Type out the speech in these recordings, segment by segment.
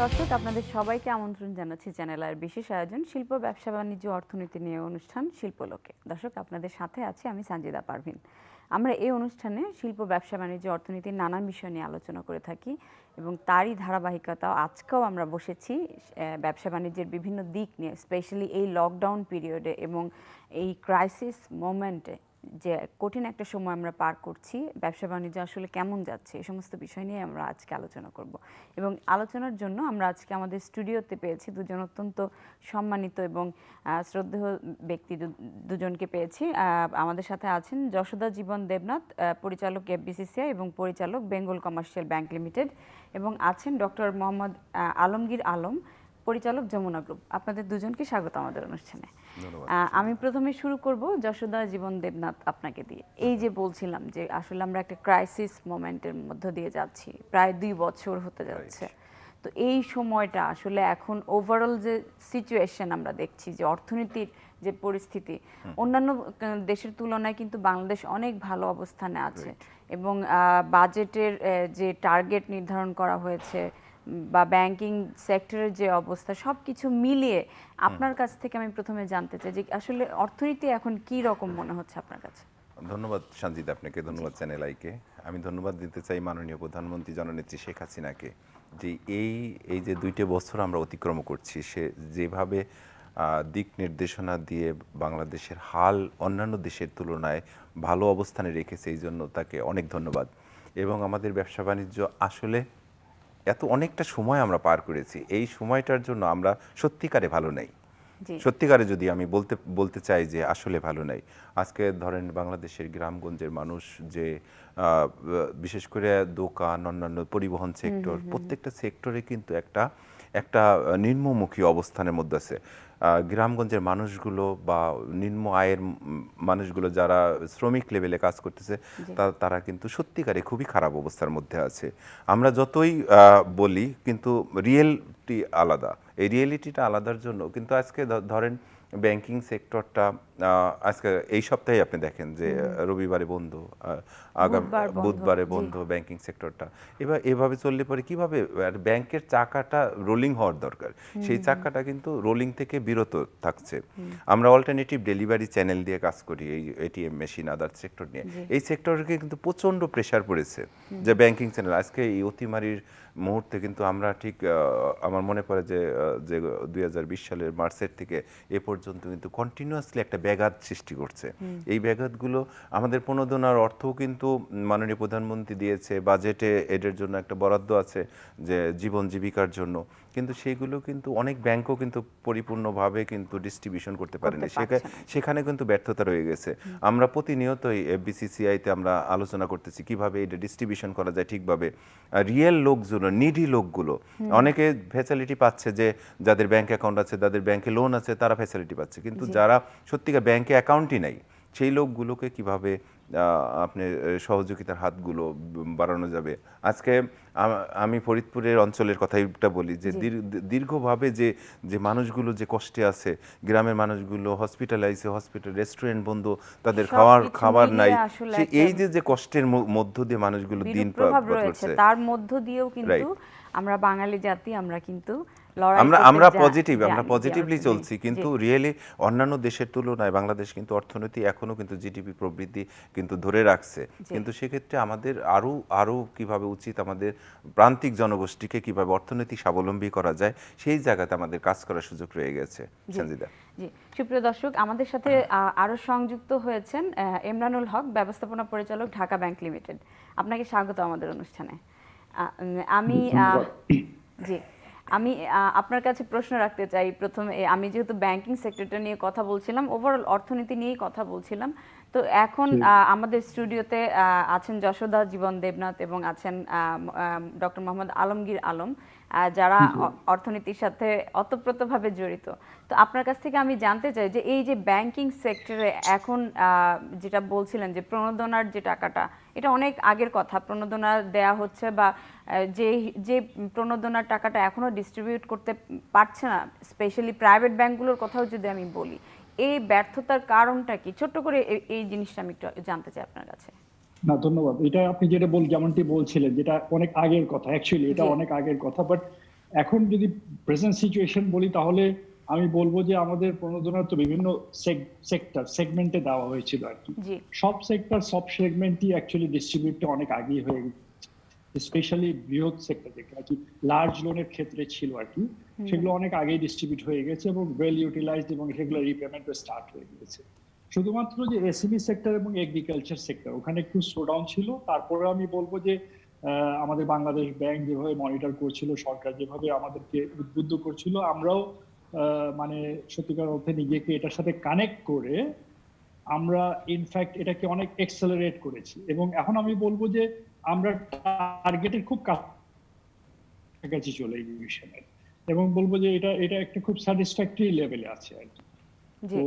দর্শক, আপনাদের সবাইকে আমন্ত্রণ জানাচ্ছি চ্যানেল আয়ের বিশেষ আয়োজন শিল্প, ব্যবসা, বাণিজ্য, অর্থনীতি নিয়ে অনুষ্ঠান শিল্পলোকে। দর্শক, আপনাদের সাথে আছি আমি সানজিদা পারভিন। আমরা এই অনুষ্ঠানে শিল্প, ব্যবসা, বাণিজ্য, অর্থনীতির নানান বিষয় নিয়ে আলোচনা করে থাকি এবং তারই ধারাবাহিকতা আজকেও আমরা বসেছি ব্যবসা বাণিজ্যের বিভিন্ন দিক নিয়ে, স্পেশালি এই লকডাউন পিরিয়ডে এবং এই ক্রাইসিস মোমেন্টে যে কঠিন একটা সময় আমরা পার করছি, ব্যবসা বাণিজ্য আসলে কেমন যাচ্ছে, এই সমস্ত বিষয় নিয়ে আমরা আজকে আলোচনা করব। এবং আলোচনার জন্য আমরা আজকে আমাদের স্টুডিওতে পেয়েছি দুজন অত্যন্ত সম্মানিত এবং শ্রদ্ধেয় ব্যক্তি, দুজনকে পেয়েছি। আমাদের সাথে আছেন যশোদা জীবন দেবনাথ, পরিচালক এফবিসিসিআই এবং পরিচালক বেঙ্গল কমার্শিয়াল ব্যাংক লিমিটেড, এবং আছেন ডক্টর মোহাম্মদ আলমগীর আলম, পরিচালক যমুনা গ্রুপ। আপনাদের দুজনকে স্বাগত আমাদের অনুষ্ঠানে। আমি প্রথমে শুরু করব যশোদা জীবন দেবনাথ আপনাকে দিয়ে। এই যে বলছিলাম যে আসলে আমরা একটা ক্রাইসিস মোমেন্টের মধ্য দিয়ে যাচ্ছি, প্রায় 2 বছর হতে যাচ্ছে। তো এই সময়টা আসলে এখন ওভারঅল যে সিচুয়েশন আমরা দেখছি, যে অর্থনীতির যে পরিস্থিতি, অন্যান্য দেশের তুলনায় কিন্তু বাংলাদেশ অনেক ভালো অবস্থানে আছে এবং বাজেটের যে টার্গেট নির্ধারণ করা হয়েছে বা ব্যাংকিং সেক্টরের যে অবস্থা, সব কিছু মিলিয়ে আপনার কাছ থেকে আমি প্রথমে জানতে চাই যে আসলে অর্থনীতি এখন কি রকম মনে হচ্ছে আপনার কাছে? ধন্যবাদ সঞ্জিত আপনাকে, ধন্যবাদ চ্যানেল আইকে। আমি ধন্যবাদ দিতে চাই মাননীয় প্রধানমন্ত্রী জননেত্রী শেখ হাসিনাকে, যে এই যে 2টা বছর আমরা অতিক্রম করছি, সে যেভাবে দিক নির্দেশনা দিয়ে বাংলাদেশের হাল অন্যান্য দেশের তুলনায় ভালো অবস্থানে রেখেছে, এই জন্য তাকে অনেক ধন্যবাদ। এবং আমাদের ব্যবসা বাণিজ্য আসলে অনেকটা সময় আমরা পার করেছি, এই সময়টার জন্য আমরা সত্যিকারে ভালো নেই। সত্যিকারে যদি আমি বলতে চাই যে আসলে ভালো নাই। আজকে ধরেন বাংলাদেশের গ্রামগঞ্জের মানুষ যে বিশেষ করে দোকান, অন্যান্য পরিবহন সেক্টর, প্রত্যেকটা সেক্টরে কিন্তু একটা নিম্নমুখী অবস্থানের মধ্যে আছে। গ্রামগঞ্জের মানুষগুলো বা নিম্ন আয়ের মানুষগুলো যারা শ্রমিক লেভেলে কাজ করতেছে, তারা কিন্তু সত্যিকারে খুবই খারাপ অবস্থার মধ্যে আছে। আমরা যতই বলি, কিন্তু রিয়েলিটি আলাদা। এই রিয়েলিটিটা আলাদার জন্য কিন্তু আজকে ধরেন ব্যাংকিং সেক্টরটা আজকে এই সপ্তাহে আপনি দেখেন যে রবিবারে বন্ধ, বুধবারে বন্ধ ব্যাংকিং সেক্টরটা। এভাবে চললে পরে কিভাবে ব্যাংকের চাকাটা রোলিং হওয়ার দরকার, সেই চাকাটা কিন্তু রোলিং থেকে বিরত থাকছে। আমরা অল্টারনেটিভ ডেলিভারি চ্যানেল দিয়ে কাজ করি, এই এটিএম মেশিন, আদার সেক্টর নিয়ে। এই সেক্টরকে কিন্তু প্রচণ্ড প্রেশার পড়েছে যে ব্যাংকিং চ্যানেল আজকে এই অতিমারির মুহূর্তে কিন্তু আমরা ঠিক আমার মনে পড়ে যে 2020 সালের মার্চের থেকে এ পর্যন্ত কিন্তু কন্টিনিউয়াসলি একটা ব্যাঘাত সৃষ্টি করছে। এই ব্যাঘাতগুলো আমাদের প্রণোদনার অর্থও কিন্তু মাননীয় প্রধানমন্ত্রী দিয়েছে, বাজেটে এদের জন্য একটা বরাদ্দ আছে যে জীবন জীবিকার জন্য, কিন্তু সেইগুলো কিন্তু অনেক ব্যাংকও কিন্তু পরিপূর্ণভাবে কিন্তু ডিস্ট্রিবিউশন করতে পারেনি, সেখানে কিন্তু ব্যর্থতা রয়ে গেছে। আমরা প্রতিনিয়তই এফবিসিসিআইতে আমরা আলোচনা করতেছি কিভাবে এটা ডিস্ট্রিবিউশন করা যায় ঠিকভাবে। রিয়েল লোকগুলো, নিডি লোকগুলো, অনেকে ফ্যাসিলিটি পাচ্ছে, যে যাদের ব্যাংক অ্যাকাউন্ট আছে, যাদের ব্যাংকে লোন আছে, তারা ফ্যাসিলিটি পাচ্ছে, কিন্তু যারা সত্যিকার ব্যাংকে অ্যাকাউন্টই নাই, সেই লোকগুলোকে কিভাবে আপনি সহযোগিতার হাতগুলো বাড়ানো যাবে। আজকে আমি ফরিদপুরের অঞ্চলের কথাইটা বলি, যে দীর্ঘভাবে যে মানুষগুলো যে কষ্টে আছে, গ্রামের মানুষগুলো হসপিটালাইজে, হসপিটাল, রেস্টুরেন্ট বন্ধ, তাদের খাবার নাই, এই যে কষ্টের মধ্য দিয়ে মানুষগুলো দিন পার করছে, তার মধ্য দিয়েও কিন্তু আমরা বাঙালি জাতি, আমরা কিন্তু আমরা পজিটিভলি চলছি, কিন্তু রিয়েলি অন্যান্য দেশের তুলনায় বাংলাদেশ কিন্তু অর্থনীতি এখনো কিন্তু জিডিপি প্রবৃদ্ধি কিন্তু ধরে রাখছে। কিন্তু সেক্ষেত্রে আমাদের আরো কিভাবে উচিত, আমাদের প্রান্তিক জনগোষ্ঠীকে কিভাবে অর্থনৈতিক স্বাবলম্বী করা যায়, সেই জায়গাতে আমাদের কাজ করার সুযোগ রয়ে গেছে। সঞ্জিদা। জি, সুপ্রিয় দর্শক, আমাদের সাথে আরো সংযুক্ত হয়েছেন ইমরানুল হক, ব্যবস্থাপনা পরিচালক, ঢাকা ব্যাংক লিমিটেড। আপনাকে স্বাগত আমাদের অনুষ্ঠানে। আমি আপনার কাছে প্রশ্ন রাখতে চাই প্রথমে। আমি যেহেতু ব্যাংকিং সেক্টরটা নিয়ে কথা বলছিলাম, ওভারঅল অর্থনীতি নিয়েই কথা বলছিলাম, তো এখন আমাদের স্টুডিওতে আছেন যশোদা জীবন দেবনাথ এবং আছেন ডক্টর মোহাম্মদ আলমগীর আলম, যারা অর্থনীতির সাথে ওতপ্রোতভাবে জড়িত। তো আপনার কাছ থেকে আমি জানতে চাই যে এই যে ব্যাংকিং সেক্টরে এখন যেটা বলছিলেন যে প্রণোদনার যে টাকাটা, এটা অনেক আগের কথা, প্রণোদনা দেয়া হচ্ছে বা যে প্রণোদনার টাকাটা এখনো ডিস্ট্রিবিউট করতে পারছে না, স্পেশালি প্রাইভেট ব্যাংকগুলোর কথাও যদি আমি বলি, এই ব্যর্থতার কারণটা কি? ছোট্ট করে এই জিনিসটা আমি একটু জানতে চাই আপনার কাছে। না, ধন্যবাদ। এটা আপনি যেমনটি বলছিলেন, যেটা অনেক আগের কথা, অ্যাকচুয়ালি এটা অনেক আগের কথা, বাট এখন যদি প্রেজেন্ট সিচুয়েশন বলি তাহলে আমি বলবো যে আমাদের প্রণোদনা তো বিভিন্ন সেগমেন্টে দেওয়া হয়েছিল আর কি। জি সব সেক্টর সব সেগমেন্টই অ্যাকচুয়ালি ডিস্ট্রিবিউটটা অনেক আগেই হয়ে গেছে, স্পেশালি বৃহৎ সেক্টর যেটা আর কি লার্জ লোনের ক্ষেত্রে ছিল আর কি, সেগুলো অনেক আগেই ডিস্ট্রিবিউট হয়ে গেছে এবং ওয়েল ইউটিলাইজড এবং সেগুলো রিপেমেন্টও স্টার্ট হয়ে গেছে। শুধুমাত্র যে এসএমই সেক্টর এবং এগ্রিকালচার সেক্টর ওখানে একটু স্লোডাউন ছিল। তারপরে আমি বলবো যে আমাদের বাংলাদেশ ব্যাংক যেভাবে মনিটর করছিল, সরকার যেভাবে আমাদেরকে উদ্বুদ্ধ করছিল, আমরাও মানে সত্যিকার অর্থে নিজেকে এটার সাথে কানেক্ট করে আমরা ইনফ্যাক্ট এটাকে অনেক এক্সেলারেট করেছি এবং এখন আমি বলবো যে আমরা টার্গেটের খুব কাছাকাছি চলে গেছি এবং বলবো যে এটা এটা একটা খুব স্যাটিসফ্যাক্টরি লেভেলে আছে আর কি। জি তো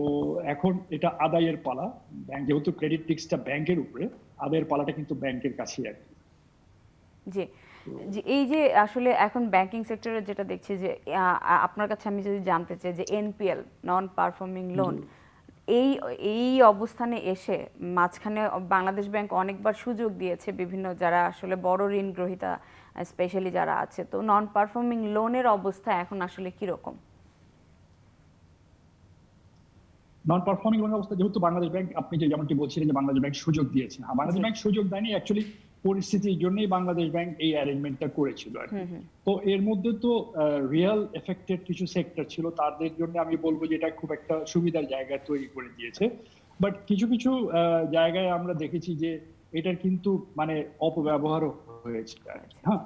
এখন এটা আদায়ের পালা, ব্যাংক যেহেতু ক্রেডিট রিস্কটা ব্যাংকের উপরে, আদায়ের পালাটা কিন্তু ব্যাংকের কাছেই আর কি। জি জি এই যে আসলে এখন ব্যাংকিং সেক্টরে যেটা দেখছি যে আপনার কাছে আমি যদি জানতে চাই যে এনপিএল নন পারফর্মিং লোন এই এই অবস্থানে এসে মাঝখানে বাংলাদেশ ব্যাংক অনেকবার সুযোগ দিয়েছে বিভিন্ন যারা আসলে বড় ঋণ গ্রহীতা স্পেশালি যারা আছে, তো নন পারফর্মিং লোনের অবস্থা এখন আসলে কিরকম? নন পারফর্মিং লোনের অবস্থা যেহেতু বাংলাদেশ ব্যাংক, আপনি যে যেমনটি বলছিলেন যে বাংলাদেশ ব্যাংক সুযোগ দিয়েছে, হ্যাঁ বাংলাদেশ ব্যাংক সুযোগ দেয়নি, অ্যাকচুয়ালি পরিস্থিতির জন্যই বাংলাদেশ ব্যাংক এই অ্যারেঞ্জমেন্টটা করেছিল আর কি। তো এর মধ্যে তো রিয়েল এফেক্টেড কিছু সেক্টর ছিল, তাদের জন্য আমি বলবো যে এটা খুব একটা সুবিধার জায়গা তৈরি করে দিয়েছে। বাট কিছু কিছু জায়গায় আমরা দেখেছি যে এটার কিন্তু মানে অপব্যবহারও হয়েছে আর কি। হ্যাঁ,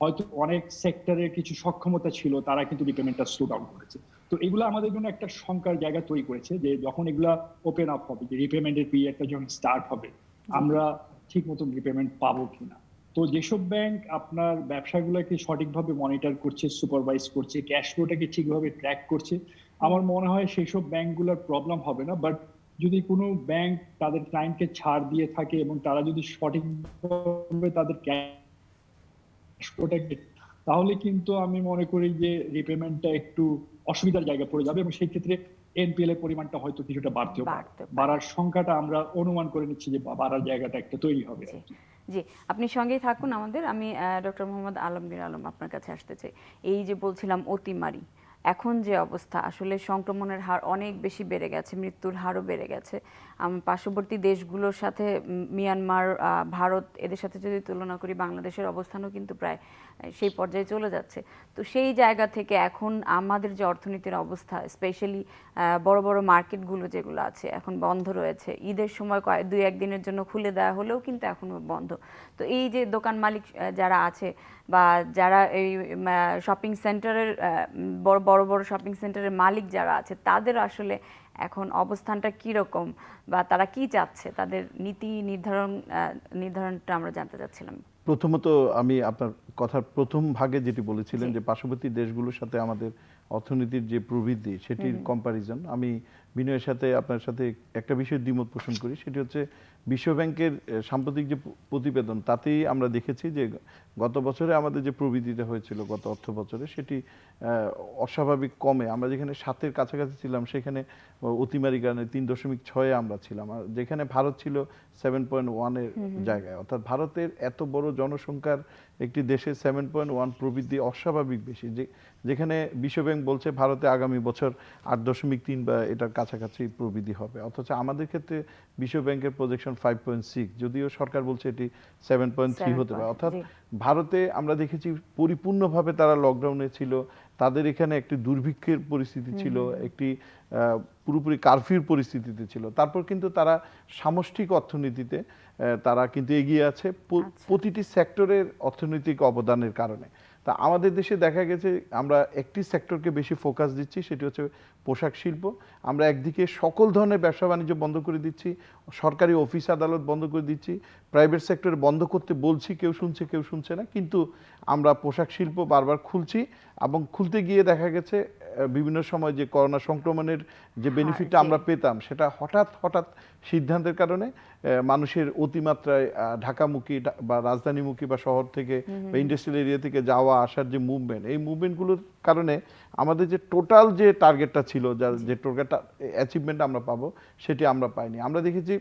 হয়তো অনেক সেক্টরের কিছু সক্ষমতা ছিল, তারা কিন্তু রিপেমেন্টটা স্লো ডাউন করেছে। তো এগুলো আমাদের জন্য একটা শঙ্কার জায়গা তৈরি করেছে যে যখন এগুলা ওপেন আপ হবে, যে রিপেমেন্টের পিরিয়ডটা যখন স্টার্ট হবে, আমরা ঠিক মতন রিপেমেন্ট পাবো কিনা। তো যেসব ব্যাংক আপনার ব্যবসাগুলোকে সঠিকভাবে মনিটর করছে, সুপারভাইজ করছে, ক্যাশ ফ্লোটাকে ঠিকভাবে ট্র্যাক করছে, আমার মনে হয় সেই সব ব্যাংকগুলোর প্রবলেম হবে না। বাট যদি কোনো ব্যাংক তাদের ক্লায়েন্টকে ছাড় দিয়ে থাকে এবং তারা যদি সঠিকভাবে তাদের তাহলে কিন্তু আমি মনে করি যে রিপেমেন্টটা একটু অসুবিধার জায়গা পড়ে যাবে এবং সেই ক্ষেত্রে এনপিএল এর পরিমাণটা হয়তো কিছুটা বাড়তেও পারে। বাড়ার সংখ্যাটা আমরা অনুমান করে নিচ্ছি যে বাড়ার জায়গাটা একটা তৈরি হবে। জি আপনি সঙ্গেই থাকুন আমাদের। আমি ডক্টর মোহাম্মদ আলমগীর আলম আপনার কাছে আসতে চাই। এই যে বলছিলাম অতিমারি, এখন যে অবস্থা আসলে সংক্রমণের হার অনেক বেশি বেড়ে গেছে, মৃত্যুর হারও বেড়ে গেছে। পার্শ্ববর্তী দেশগুলোর সাথে মিয়ানমার, ভারত এদের সাথে যদি তুলনা করি, বাংলাদেশের অবস্থানও কিন্তু প্রায় সেই পর্যায়ে চলে যাচ্ছে। তো সেই জায়গা থেকে এখন আমাদের যে অর্থনীতির অবস্থা, স্পেশালি বড় বড় মার্কেটগুলো যেগুলো আছে এখন বন্ধ রয়েছে, ঈদের সময় দুই একদিনের জন্য খুলে দেওয়া হলেও কিন্তু এখনও বন্ধ। তো এই যে দোকান মালিক যারা আছে বা যারা এই শপিং সেন্টারের বড় বড় শপিং সেন্টারের মালিক যারা আছে, তাদের আসলে এখন অবস্থানটা কীরকম বা তারা কি চাচ্ছে, তাদের নীতি নির্ধারণটা আমরা জানতে চাচ্ছিলাম। প্রথমত আমি আপনার কথার প্রথম ভাগে যেটি বলেছিলেন যে পার্শ্ববর্তী দেশগুলোর সাথে আমাদের অর্থনীতির যে প্রবৃদ্ধি সেটির কম্প্যারিজন, আমি বিনয়ের সাথে আপনার সাথে একটা বিষয়ে দ্বিমত পোষণ করি। সেটি হচ্ছে বিশ্বব্যাংকের সাম্প্রতিক যে প্রতিবেদন, তাতেই আমরা দেখেছি যে গত বছরে আমাদের যে প্রবৃদ্ধিটা হয়েছিল গত অর্থ বছরে, সেটি অস্বাভাবিক কমে। আমরা যেখানে 7-এর কাছাকাছি ছিলাম সেখানে অতিমারি কারণে 3.6-এ আমরা ছিলাম, আর যেখানে ভারত ছিল 7.1-এর জায়গায়। অর্থাৎ ভারতের এত বড় জনসংখ্যার একটি দেশে 7.1 প্রবৃদ্ধি অস্বাভাবিক বেশি, যেখানে বিশ্বব্যাংক বলছে ভারতে আগামী বছর 8.3 বা এটার কাছাকাছি প্রবৃদ্ধি হবে। অথচ আমাদের ক্ষেত্রে বিশ্বব্যাংকের প্রজেকশন 5.6, যদিও সরকার বলছে এটি 7.3 হতে পারে। অর্থাৎ ভারতে আমরা দেখেছি পরিপূর্ণভাবে তারা লকডাউনে ছিল, তাদের এখানে একটি দুর্ভিক্ষের পরিস্থিতি ছিল, একটি পুরোপুরি কারফিউর পরিস্থিতিতে ছিল। তারপর কিন্তু তারা সামষ্টিক অর্থনীতিতে তারা কিন্তু এগিয়ে আছে প্রতিটি সেক্টরের অর্থনৈতিক অবদানের কারণে। তা আমাদের দেশে দেখা গেছে আমরা একটি সেক্টরকে বেশি ফোকাস দিচ্ছি, সেটি হচ্ছে পোশাক শিল্প। আমরা একদিকে সকল ধরনের ব্যবসা বাণিজ্য বন্ধ করে দিচ্ছি, সরকারি অফিস আদালত বন্ধ করে দিচ্ছি, প্রাইভেট সেক্টরে বন্ধ করতে বলছি, কেউ শুনছে কেউ শুনছে না, কিন্তু আমরা পোশাক শিল্প বারবার খুলছি এবং খুলতে গিয়ে দেখা গেছে বিভিন্ন সময় যে করোনা সংক্রমণের যে বেনিফিটটা আমরা পেতাম, সেটা হঠাৎ সিদ্ধান্তের কারণে মানুষের অতিমাত্রায় ঢাকামুখী বা রাজধানীমুখী বা শহর থেকে বা ইন্ডাস্ট্রিয়াল এরিয়া থেকে যাওয়া আসার যে মুভমেন্ট, এই মুভমেন্টগুলোর কারণে আমাদের যে টোটাল যে টার্গেটটা ছিল, যে টার্গেটটা অ্যাচিভমেন্ট আমরা পাবো, সেটি আমরা পাইনি। আমরা দেখেছি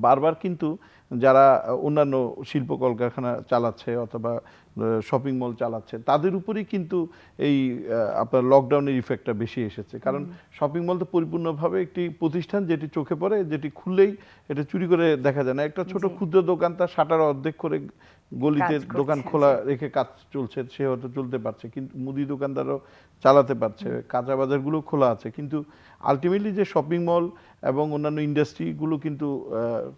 বারবার কিন্তু যারা অন্যান্য শিল্প কলকারখানা চালাচ্ছে অথবা শপিং মল চালাচ্ছে তাদের উপরেই কিন্তু এই আপনার লকডাউনের ইফেক্টটা বেশি এসেছে। কারণ শপিং মল তো পরিপূর্ণভাবে একটি প্রতিষ্ঠান যেটি চোখে পড়ে, যেটি খুললেই এটা চুরি করে দেখা যায় না। একটা ছোট ক্ষুদ্র দোকান তার শাটার অর্ধেক করে গলিতে দোকান খোলা রেখে কাজ চলছে, সে হয়তো চলতে পারছে, কিন্তু মুদি দোকানদারও চালাতে পারছে, কাঁচা বাজারগুলো খোলা আছে, কিন্তু আলটিমেটলি যে শপিং মল এবং অন্যান্য ইন্ডাস্ট্রিগুলো কিন্তু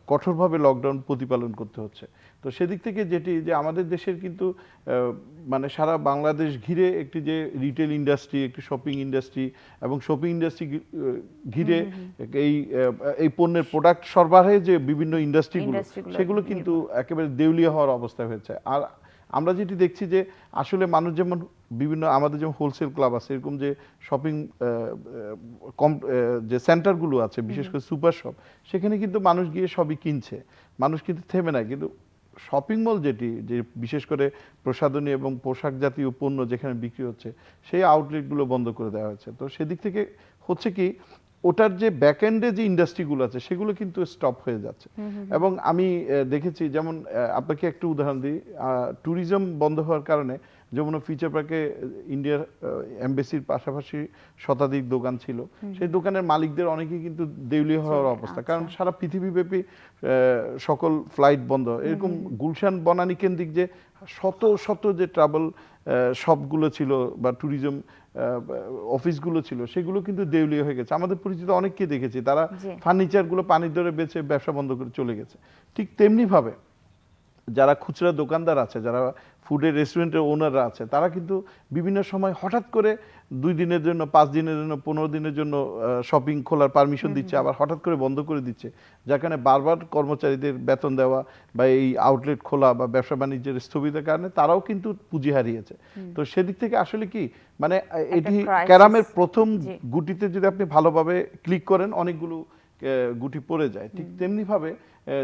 কঠোরভাবে লকডাউন প্রতিপালন করতে হচ্ছে। তো সেদিক থেকে যেটি যে আমাদের দেশের কিন্তু মানে সারা বাংলাদেশ ঘিরে একটি যে রিটেল ইন্ডাস্ট্রি, একটি শপিং ইন্ডাস্ট্রি এবং শপিং ইন্ডাস্ট্রি ঘিরে এই পণ্যের প্রোডাক্ট সরবরাহে যে বিভিন্ন ইন্ডাস্ট্রিগুলো সেগুলো কিন্তু একেবারে দেউলিয়া হওয়ার অবস্থা হয়েছে। আর আমরা যেটি দেখছি যে আসলে মানুষ যেমন বিভিন্ন আমাদের যেমন হোলসেল ক্লাব আছে, এরকম যে শপিং যে সেন্টারগুলো আছে বিশেষ করে সুপার শপ, সেখানে কিন্তু মানুষ গিয়ে সবই কিনছে, মানুষ কিন্তু থেমে নাই। কিন্তু শপিং মল যেটি যে বিশেষ করে প্রসাধনী এবং পোশাক জাতীয় পণ্য যেখানে বিক্রি হচ্ছে সেই আউটলেটগুলো বন্ধ করে দেওয়া হয়েছে। তো সেদিক থেকে হচ্ছে কি ওটার যে ব্যাকএন্ডে যে ইন্ডাস্ট্রিগুলো আছে সেগুলো কিন্তু স্টপ হয়ে যাচ্ছে। এবং আমি দেখেছি যেমন আপনাকে একটু উদাহরণ দিই, ট্যুরিজম বন্ধ হওয়ার কারণে যমুনা ফিউচার পার্কে ইন্ডিয়ার এমবেসির পাশাপাশি শতাধিক দোকান ছিল, সেই দোকানের মালিকদের অনেকেই কিন্তু দেউলিয়া হওয়ার অবস্থা, কারণ সারা পৃথিবীব্যাপী সকল ফ্লাইট বন্ধ। এরকম গুলশান বনানী কেন্দ্রিক যে শত শত যে ট্রাভেল শপগুলো ছিল বা ট্যুরিজম অফিসগুলো ছিল সেগুলো কিন্তু দেউলিয়া হয়ে গেছে। আমাদের পরিচিত অনেককে দেখেছি তারা ফার্নিচারগুলো পানির দরে বেচে ব্যবসা বন্ধ করে চলে গেছে। ঠিক তেমনিভাবে যারা খুচরা দোকানদার আছে, যারা ফুডের রেস্টুরেন্টের ওনাররা আছে, তারা কিন্তু বিভিন্ন সময় হঠাৎ করে 2 দিনের জন্য, 5 দিনের জন্য, 15 দিনের জন্য শপিং খোলার পারমিশন দিচ্ছে, আবার হঠাৎ করে বন্ধ করে দিচ্ছে, যার কারণে বারবার কর্মচারীদের বেতন দেওয়া বা এই আউটলেট খোলা বা ব্যবসা বাণিজ্যের স্থগিতের কারণে তারাও কিন্তু পুঁজি হারিয়েছে। তো সেদিক থেকে আসলে কি মানে এটি ক্যারামের প্রথম গুটিতে যদি আপনি ভালোভাবে ক্লিক করেন অনেকগুলো গুটি পড়ে যায়। ঠিক তেমনিভাবে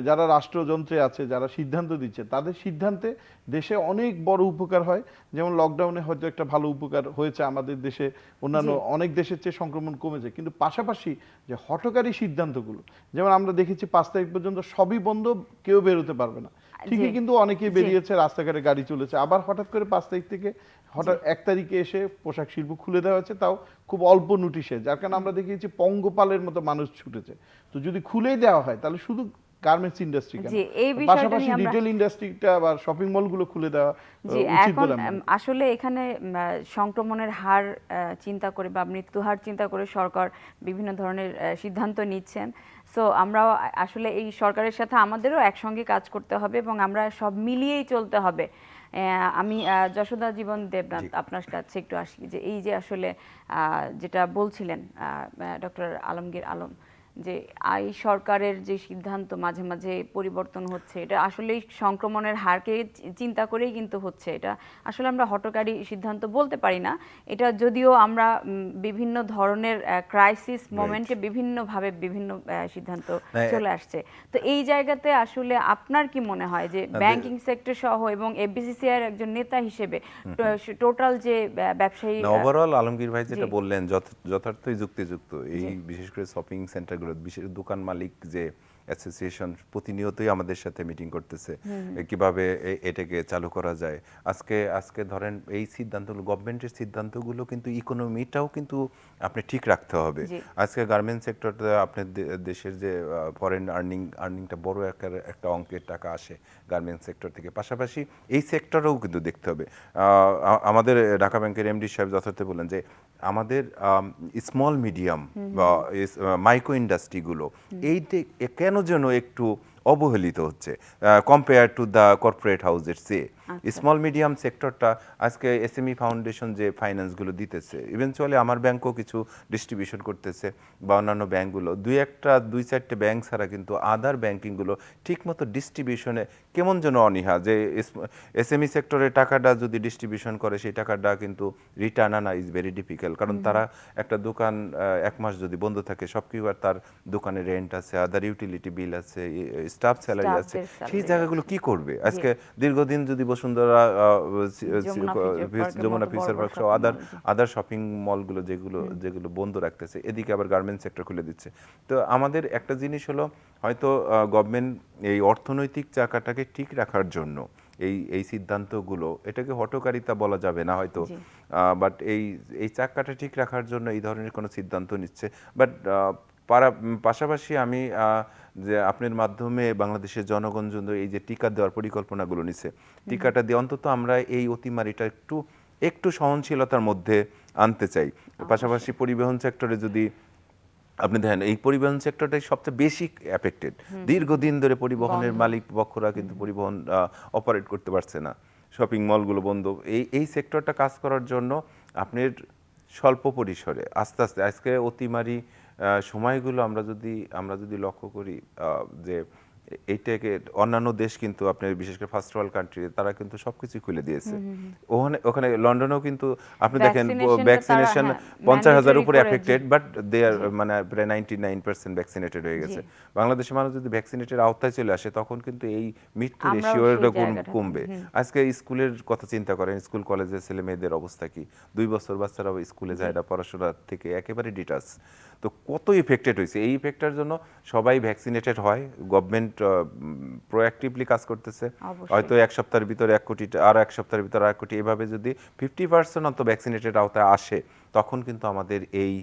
যারা রাষ্ট্রযন্ত্রে আছে, যারা সিদ্ধান্ত দিচ্ছে, তাদের সিদ্ধান্তে দেশে অনেক বড় উপকার হয়। যেমন লকডাউনে হয়তো একটা ভালো উপকার হয়েছে আমাদের দেশে, অন্যান্য অনেক দেশের চেয়ে সংক্রমণ কমেছে, কিন্তু পাশাপাশি যে হঠকারী সিদ্ধান্তগুলো, যেমন আমরা দেখেছি 5 তারিখ পর্যন্ত সবই বন্ধ, কেউ বেরোতে পারবে না, ঠিকই কিন্তু অনেকেই বেরিয়েছে, রাস্তাঘাটে গাড়ি চলেছে। আবার হঠাৎ করে 5 তারিখ থেকে হঠাৎ 1 তারিখে এসে পোশাক শিল্প খুলে দেওয়া হয়েছে, তাও খুব অল্প নোটিশে, যার কারণে আমরা দেখেছি পঙ্গপালের মতো মানুষ ছুটেছে। তো যদি খুলেই দেওয়া হয় তাহলে শুধু গার্মেন্টস ইন্ডাস্ট্রি কেন, পাশাপাশি রিটেল ইন্ডাস্ট্রিটা বা শপিং মলগুলো খুলে দেওয়া উচিত বলে আমি মনে করি। আসলে এখানে সংক্রমণের হার চিন্তা করে বা মৃত্যু হার চিন্তা করে সরকার বিভিন্ন ধরনের সিদ্ধান্ত নিচ্ছেন। সো আমরাও আসলে এই সরকারের সাথে আমাদেরও একসঙ্গে কাজ করতে হবে এবং আমরা সব মিলিয়েই চলতে হবে। আমি যশোদা জীবন দেবনাথ আপনার কাছে একটু আসি, যে এই যে আসলে যেটা বলছিলেন ডক্টর আলমগীর আলম, যে এই সরকারের যে সিদ্ধান্ত মাঝে মাঝে পরিবর্তন হচ্ছে, এটা আসলে সংক্রমণের হারকে চিন্তা করেই কিন্তু হচ্ছে। এটা আসলে আমরা হঠকারী সিদ্ধান্ত বলতে পারি না। এটা যদিও আমরা বিভিন্ন ধরনের ক্রাইসিস মোমেন্টে বিভিন্নভাবে বিভিন্ন সিদ্ধান্ত চলে আসছে। তো এই জায়গাতে আসলে আপনার কি মনে হয় যে ব্যাংকিং সেক্টর সহ এবং এফবিসিসিআই এর একজন নেতা হিসেবে টোটাল যে ব্যবসায়ী ওভারঅল আলমগীর ভাই যেটা বললেন যথার্থই যুক্তিযুক্ত। এই বিশেষ করে শপিং সেন্টার, বিশেষ দোকান মালিক যে অ্যাসোসিয়েশন প্রতিনিয়তই আমাদের সাথে মিটিং করতেছে কিভাবে এটাকে চালু করা যায়। আজকে ধরেন এই সিদ্ধান্তগুলো, গভর্নমেন্টের সিদ্ধান্তগুলো কিন্তু ইকোনমিটাও কিন্তু আপনি ঠিক রাখতে হবে। আজকে গার্মেন্টস সেক্টরতে আপনার দেশের যে ফরেন আর্নিংটা বড় একটা অঙ্কের টাকা আসে গার্মেন্টস সেক্টর থেকে, পাশাপাশি এই সেক্টরেও কিন্তু দেখতে হবে। আমাদের ঢাকা ব্যাংকের এমডি সাহেব যথার্থ বলেন যে আমাদের স্মল মিডিয়াম বা মাইক্রো ইন্ডাস্ট্রিগুলো এইটা কেন যেন একটু অবহেলিত হচ্ছে কম্পেয়ার টু দ্য কর্পোরেট হাউসের চেয়ে। স্মল মিডিয়াম সেক্টরটা আজকে এসএমই ফাউন্ডেশন যে ফাইন্যান্সগুলো দিতেছে, ইভেনচুয়ালি আমার ব্যাংকও কিছু ডিস্ট্রিবিউশন করতেছে বা অন্যান্য ব্যাংকগুলো, 2-4টে ব্যাংক ছাড়া কিন্তু আদার ব্যাংকিংগুলো ঠিকমতো ডিস্ট্রিবিউশনে কেমন যেন অনীহা। যে এসএমই সেক্টরের টাকাটা যদি ডিস্ট্রিবিউশন করে সেই টাকাটা কিন্তু রিটার্ন আনা ইজ ভেরি ডিফিকাল্ট, কারণ তারা একটা দোকান 1 মাস যদি বন্ধ থাকে, সব কিছু আর তার দোকানে রেন্ট আছে, আদার ইউটিলিটি বিল আছে, স্টাফ স্যালারি আছে, সেই জায়গাগুলো কি করবে? আজকে দীর্ঘদিন যদি বসে বসুন্ধরা, যমুনা যমুনা ফিউচার ফিউচার পার্কের মতো বড় বড় পার্ক সহ shopping mall, জি। আদার শপিং মলগুলো যেগুলো বন্ধ রাখতেছে, এদিকে আবার গার্মেন্টস সেক্টর খুলে দিচ্ছে। তো আমাদের একটা জিনিস হলো, হয়তো গভর্নমেন্ট এই অর্থনৈতিক চাকাটাকে ঠিক রাখার জন্য এই সিদ্ধান্তগুলো, এটাকে হঠকারিতা বলা যাবে না হয়তো, জি। বাট এই চাকাটা ঠিক রাখার জন্য এই ধরনের কোনো সিদ্ধান্ত নিচ্ছে। বাট পাশাপাশি আমি যে আপনার মাধ্যমে বাংলাদেশের জনগণ জন্য এই যে টিকা দেওয়ার পরিকল্পনাগুলো নিছে, টিকাটা দিয়ে অন্তত আমরা এই অতিমারিটা একটু সহনশীলতার মধ্যে আনতে চাই। পাশাপাশি পরিবহন সেক্টরে যদি আপনি দেখেন, এই পরিবহন সেক্টরটাই সবচেয়ে বেশি অ্যাফেক্টেড। দীর্ঘদিন ধরে পরিবহনের মালিক পক্ষরা কিন্তু পরিবহন অপারেট করতে পারছে না, শপিং মলগুলো বন্ধ। এই সেক্টরটা কাজ করার জন্য আপনার স্বল্প পরিসরে আস্তে আস্তে আজকে অতিমারি সময়গুলো আমরা যদি লক্ষ্য করি, যে এইটাকে অন্যান্য দেশ কিন্তু আপনার বিশেষ করে ফার্স্ট ওয়ার্ল্ড কান্ট্রি তারা কিন্তু সবকিছু খুলে দিয়েছে। ওখানে লন্ডনেও কিন্তু আপনি দেখেন ভ্যাকসিনেশন 50,000 উপরে এফেক্টেড, বাট দে আর মানে প্রায় 99% ভ্যাকসিনেটেড হয়ে গেছে। বাংলাদেশের মানুষ যদি ভ্যাকসিনেটেড আওতায় চলে আসে তখন কিন্তু এই মৃত্যু রেশিওটা কমবে। আজকে স্কুলের কথা চিন্তা করেন, স্কুল কলেজের ছেলে মেয়েদের অবস্থা কি, 2 বছর বাচ্চারা স্কুলে যায় না, পড়াশোনা থেকে একেবারে ডিটাচ। তো কত ইফেক্টেড হয়েছে, এই ইফেক্টের জন্য সবাই ভ্যাকসিনেটেড হয়। গভর্নমেন্ট প্রোঅ্যাক্টিভলি কাজ করতেছে, হয়তো এক সপ্তাহের ভিতরে 1 কোটি, আর এক সপ্তাহের ভিতরে 1 কোটি, এভাবে যদি 50% অন্তত ভ্যাকসিনেটেড আওতায় আসে, তখন কিন্তু আমাদের এই